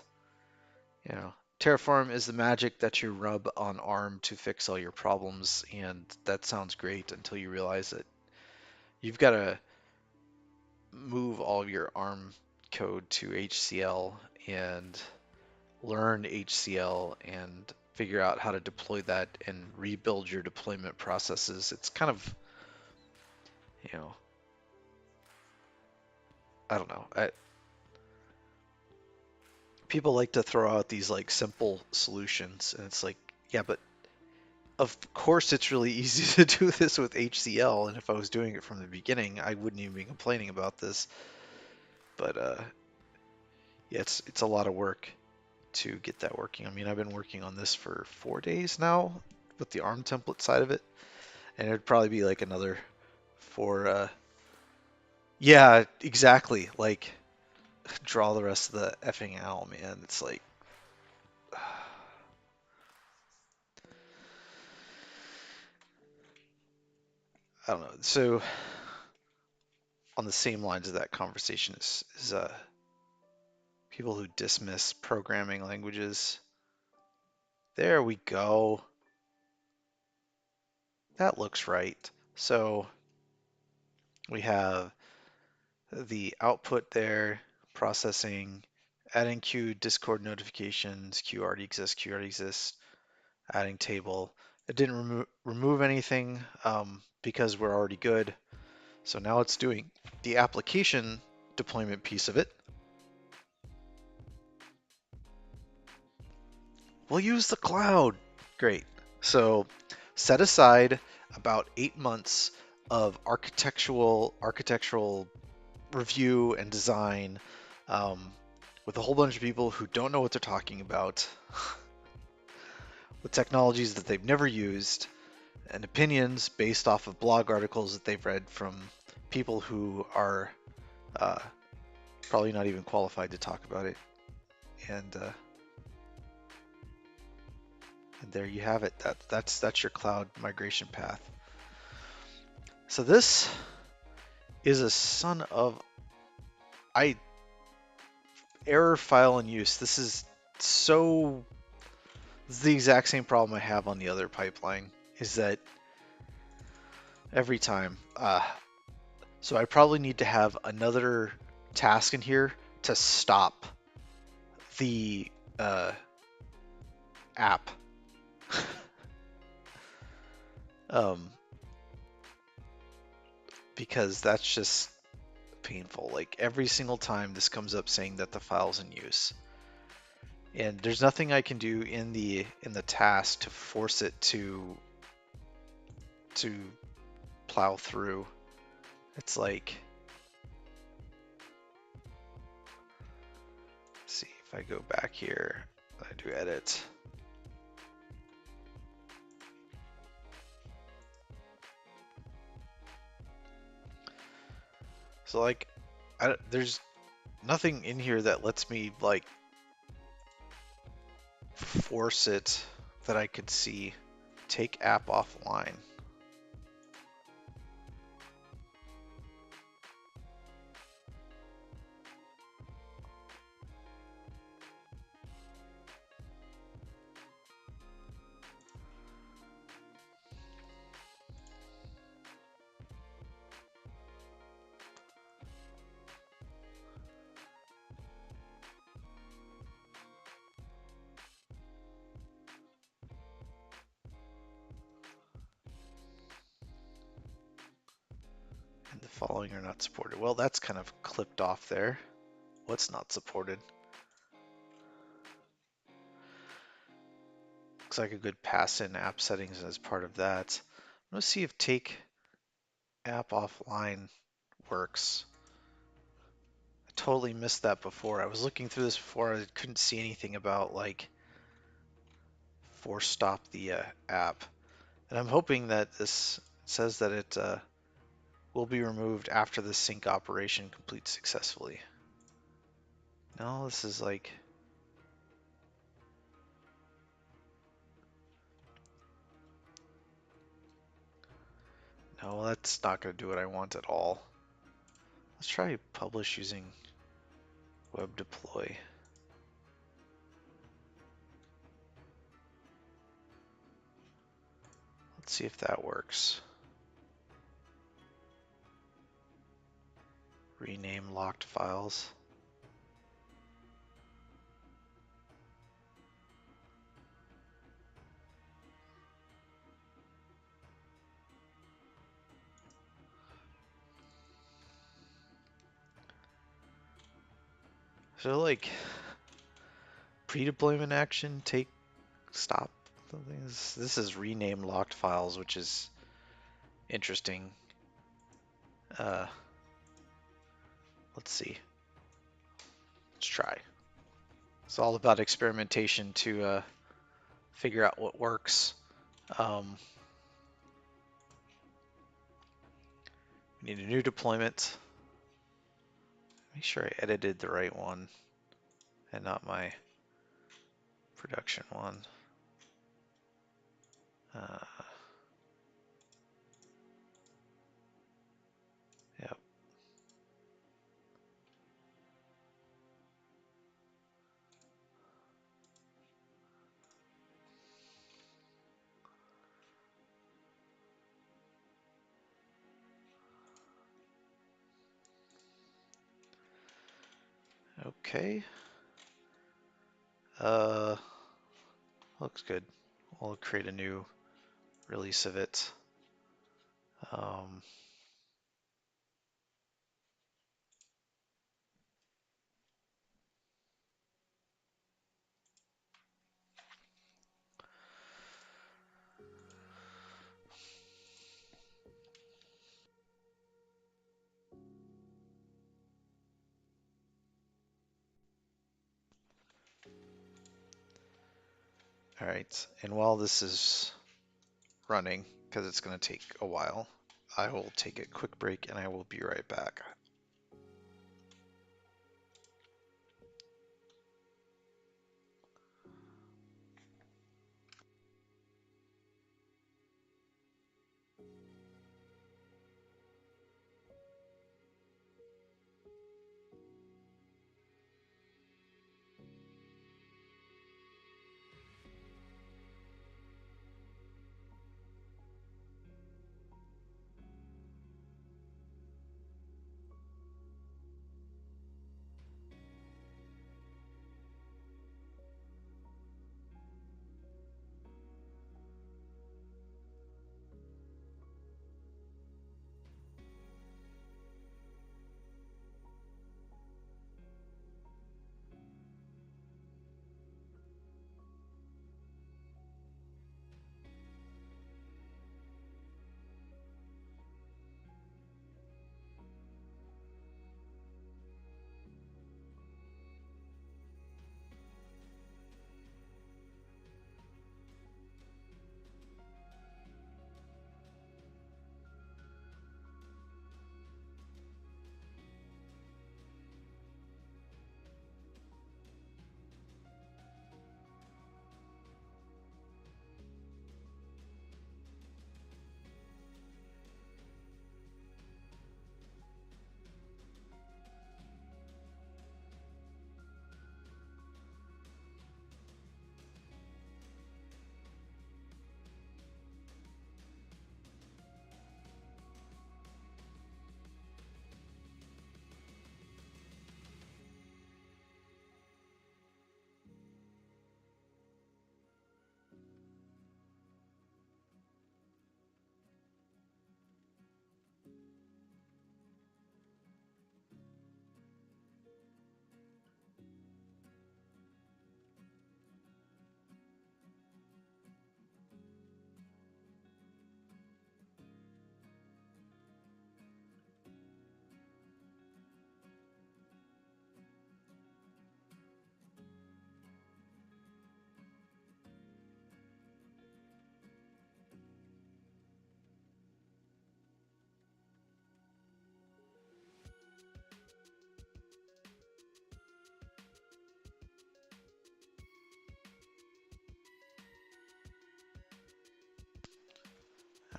Terraform is the magic that you rub on ARM to fix all your problems. And that sounds great until you realize that you've got to move all of your ARM code to HCL and learn HCL and figure out how to deploy that and rebuild your deployment processes. It's kind of, you know, I don't know. People like to throw out these like simple solutions, and it's like, yeah, but of course it's really easy to do this with HCL, and if I was doing it from the beginning, I wouldn't even be complaining about this. But yeah, it's a lot of work to get that working. I mean, I've been working on this for 4 days now with the ARM template side of it, and it'd probably be like another four Yeah, exactly. Like, draw the rest of the effing owl, man. It's like, I don't know. So, on the same lines of that conversation is people who dismiss programming languages. There we go. That looks right. So, we have the output there, processing, adding queue, Discord notifications, queue already exists, adding table. It didn't remove anything because we're already good. So now it's doing the application deployment piece of it. We'll use the cloud. Great. So set aside about 8 months of architectural review and design um, with a whole bunch of people who don't know what they're talking about, with technologies that they've never used, and opinions based off of blog articles that they've read from people who are uh, probably not even qualified to talk about it. And there you have it. That's your cloud migration path. So this is a son of I error file in use. So this is the exact same problem I have on the other pipeline. Is that every time? So I probably need to have another task in here to stop the app. um, because that's just painful. Like every single time this comes up saying that the file's in use. And there's nothing I can do in the task to force it to plow through. It's like, let's see if I go back here, I do edit. So like, there's nothing in here that lets me like force it that I could see. Take app offline. And the following are not supported. Well, that's kind of clipped off there. What's not supported? Looks like a good pass in app settings as part of that. Let's see if take app offline works. I totally missed that before. I was looking through this before. I couldn't see anything about like force stop the app. And I'm hoping that this says that it will be removed after the sync operation completes successfully. No, this is like, no, that's not going to do what I want at all. Let's try publish using web deploy. Let's see if that works. Rename locked files. So like pre-deployment action, take stop. This is rename locked files, which is interesting. Uh, let's see. Let's try. It's all about experimentation to figure out what works. Um, we need a new deployment. Make sure I edited the right one and not my production one. Yep. Okay. Uh, looks good. We'll create a new release of it. Um, all right. And while this is running, because it's going to take a while, I will take a quick break and I will be right back.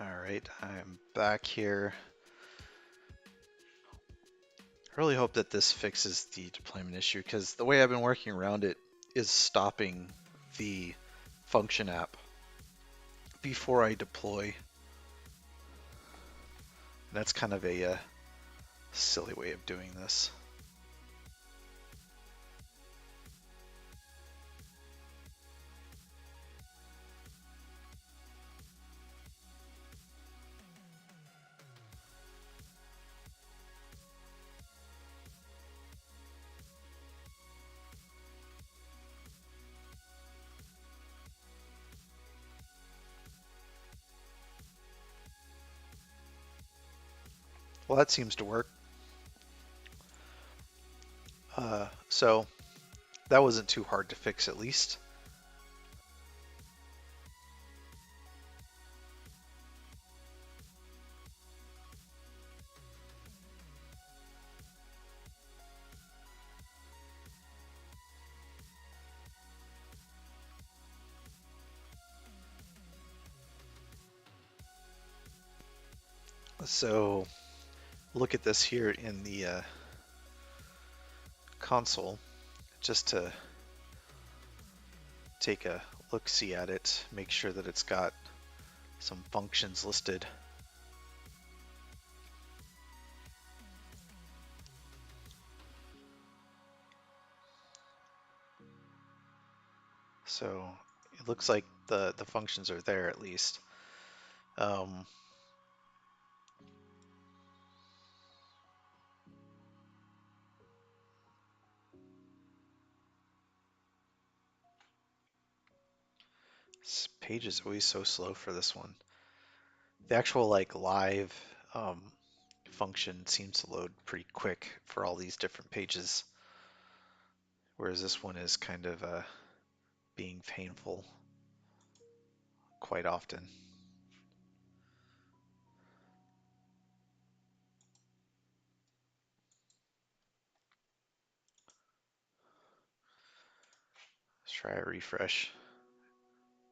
All right, I'm back here. I really hope that this fixes the deployment issue because the way I've been working around it is stopping the function app before I deploy. That's kind of a silly way of doing this. Well, that seems to work. So that wasn't too hard to fix, at least. So look at this here in the console, just to take a look-see at it, make sure that it's got some functions listed. So it looks like the functions are there at least. Um, this page is always so slow for this one. The actual like live um, function seems to load pretty quick for all these different pages, whereas this one is kind of being painful quite often. Let's try a refresh.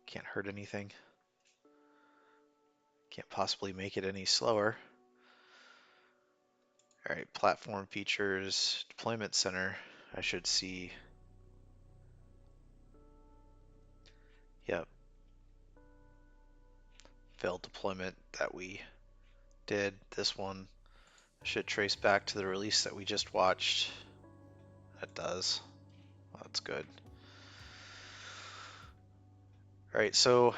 Can't hurt anything. Can't possibly make it any slower. All right, platform features, deployment center. I should see, yep, failed deployment that we did. This one should trace back to the release that we just watched. That does. Well, that's good. All right, so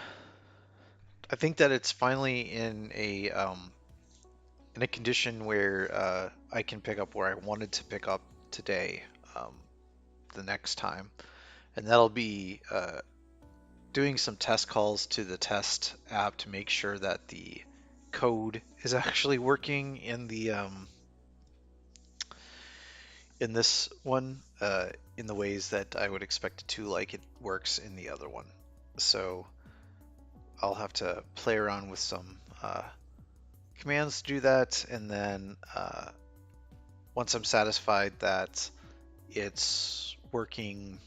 I think that it's finally in a condition where I can pick up where I wanted to pick up today, um, the next time, and that'll be doing some test calls to the test app to make sure that the code is actually working in this one in the ways that I would expect it to, like it works in the other one. So I'll have to play around with some commands to do that, and then once I'm satisfied that it's working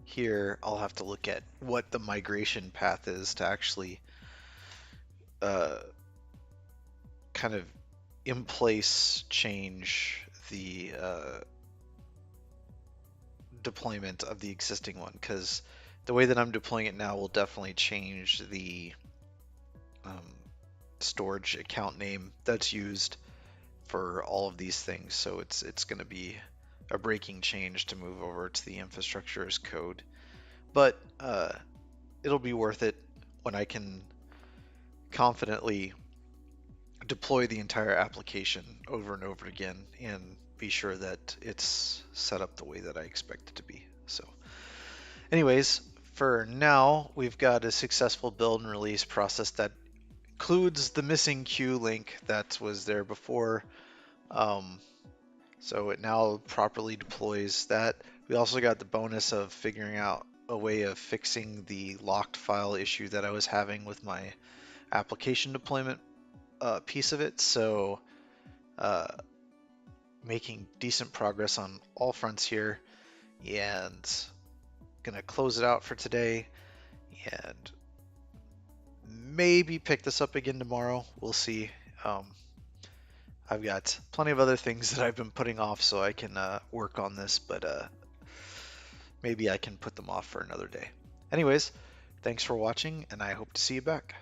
here, I'll have to look at what the migration path is to actually uh, kind of in place change the deployment of the existing one, because the way that I'm deploying it now will definitely change the um, storage account name that's used for all of these things. So it's going to be a breaking change to move over to the infrastructure as code, but it'll be worth it when I can confidently deploy the entire application over and over again and be sure that it's set up the way that I expect it to be. So anyways, for now, we've got a successful build and release process that includes the missing queue link that was there before. Um, so it now properly deploys that. We also got the bonus of figuring out a way of fixing the locked file issue that I was having with my application deployment piece of it. So uh, making decent progress on all fronts here, and gonna close it out for today and maybe pick this up again tomorrow. We'll see. Um, I've got plenty of other things that I've been putting off so I can work on this, but maybe I can put them off for another day. Anyways, thanks for watching, and I hope to see you back.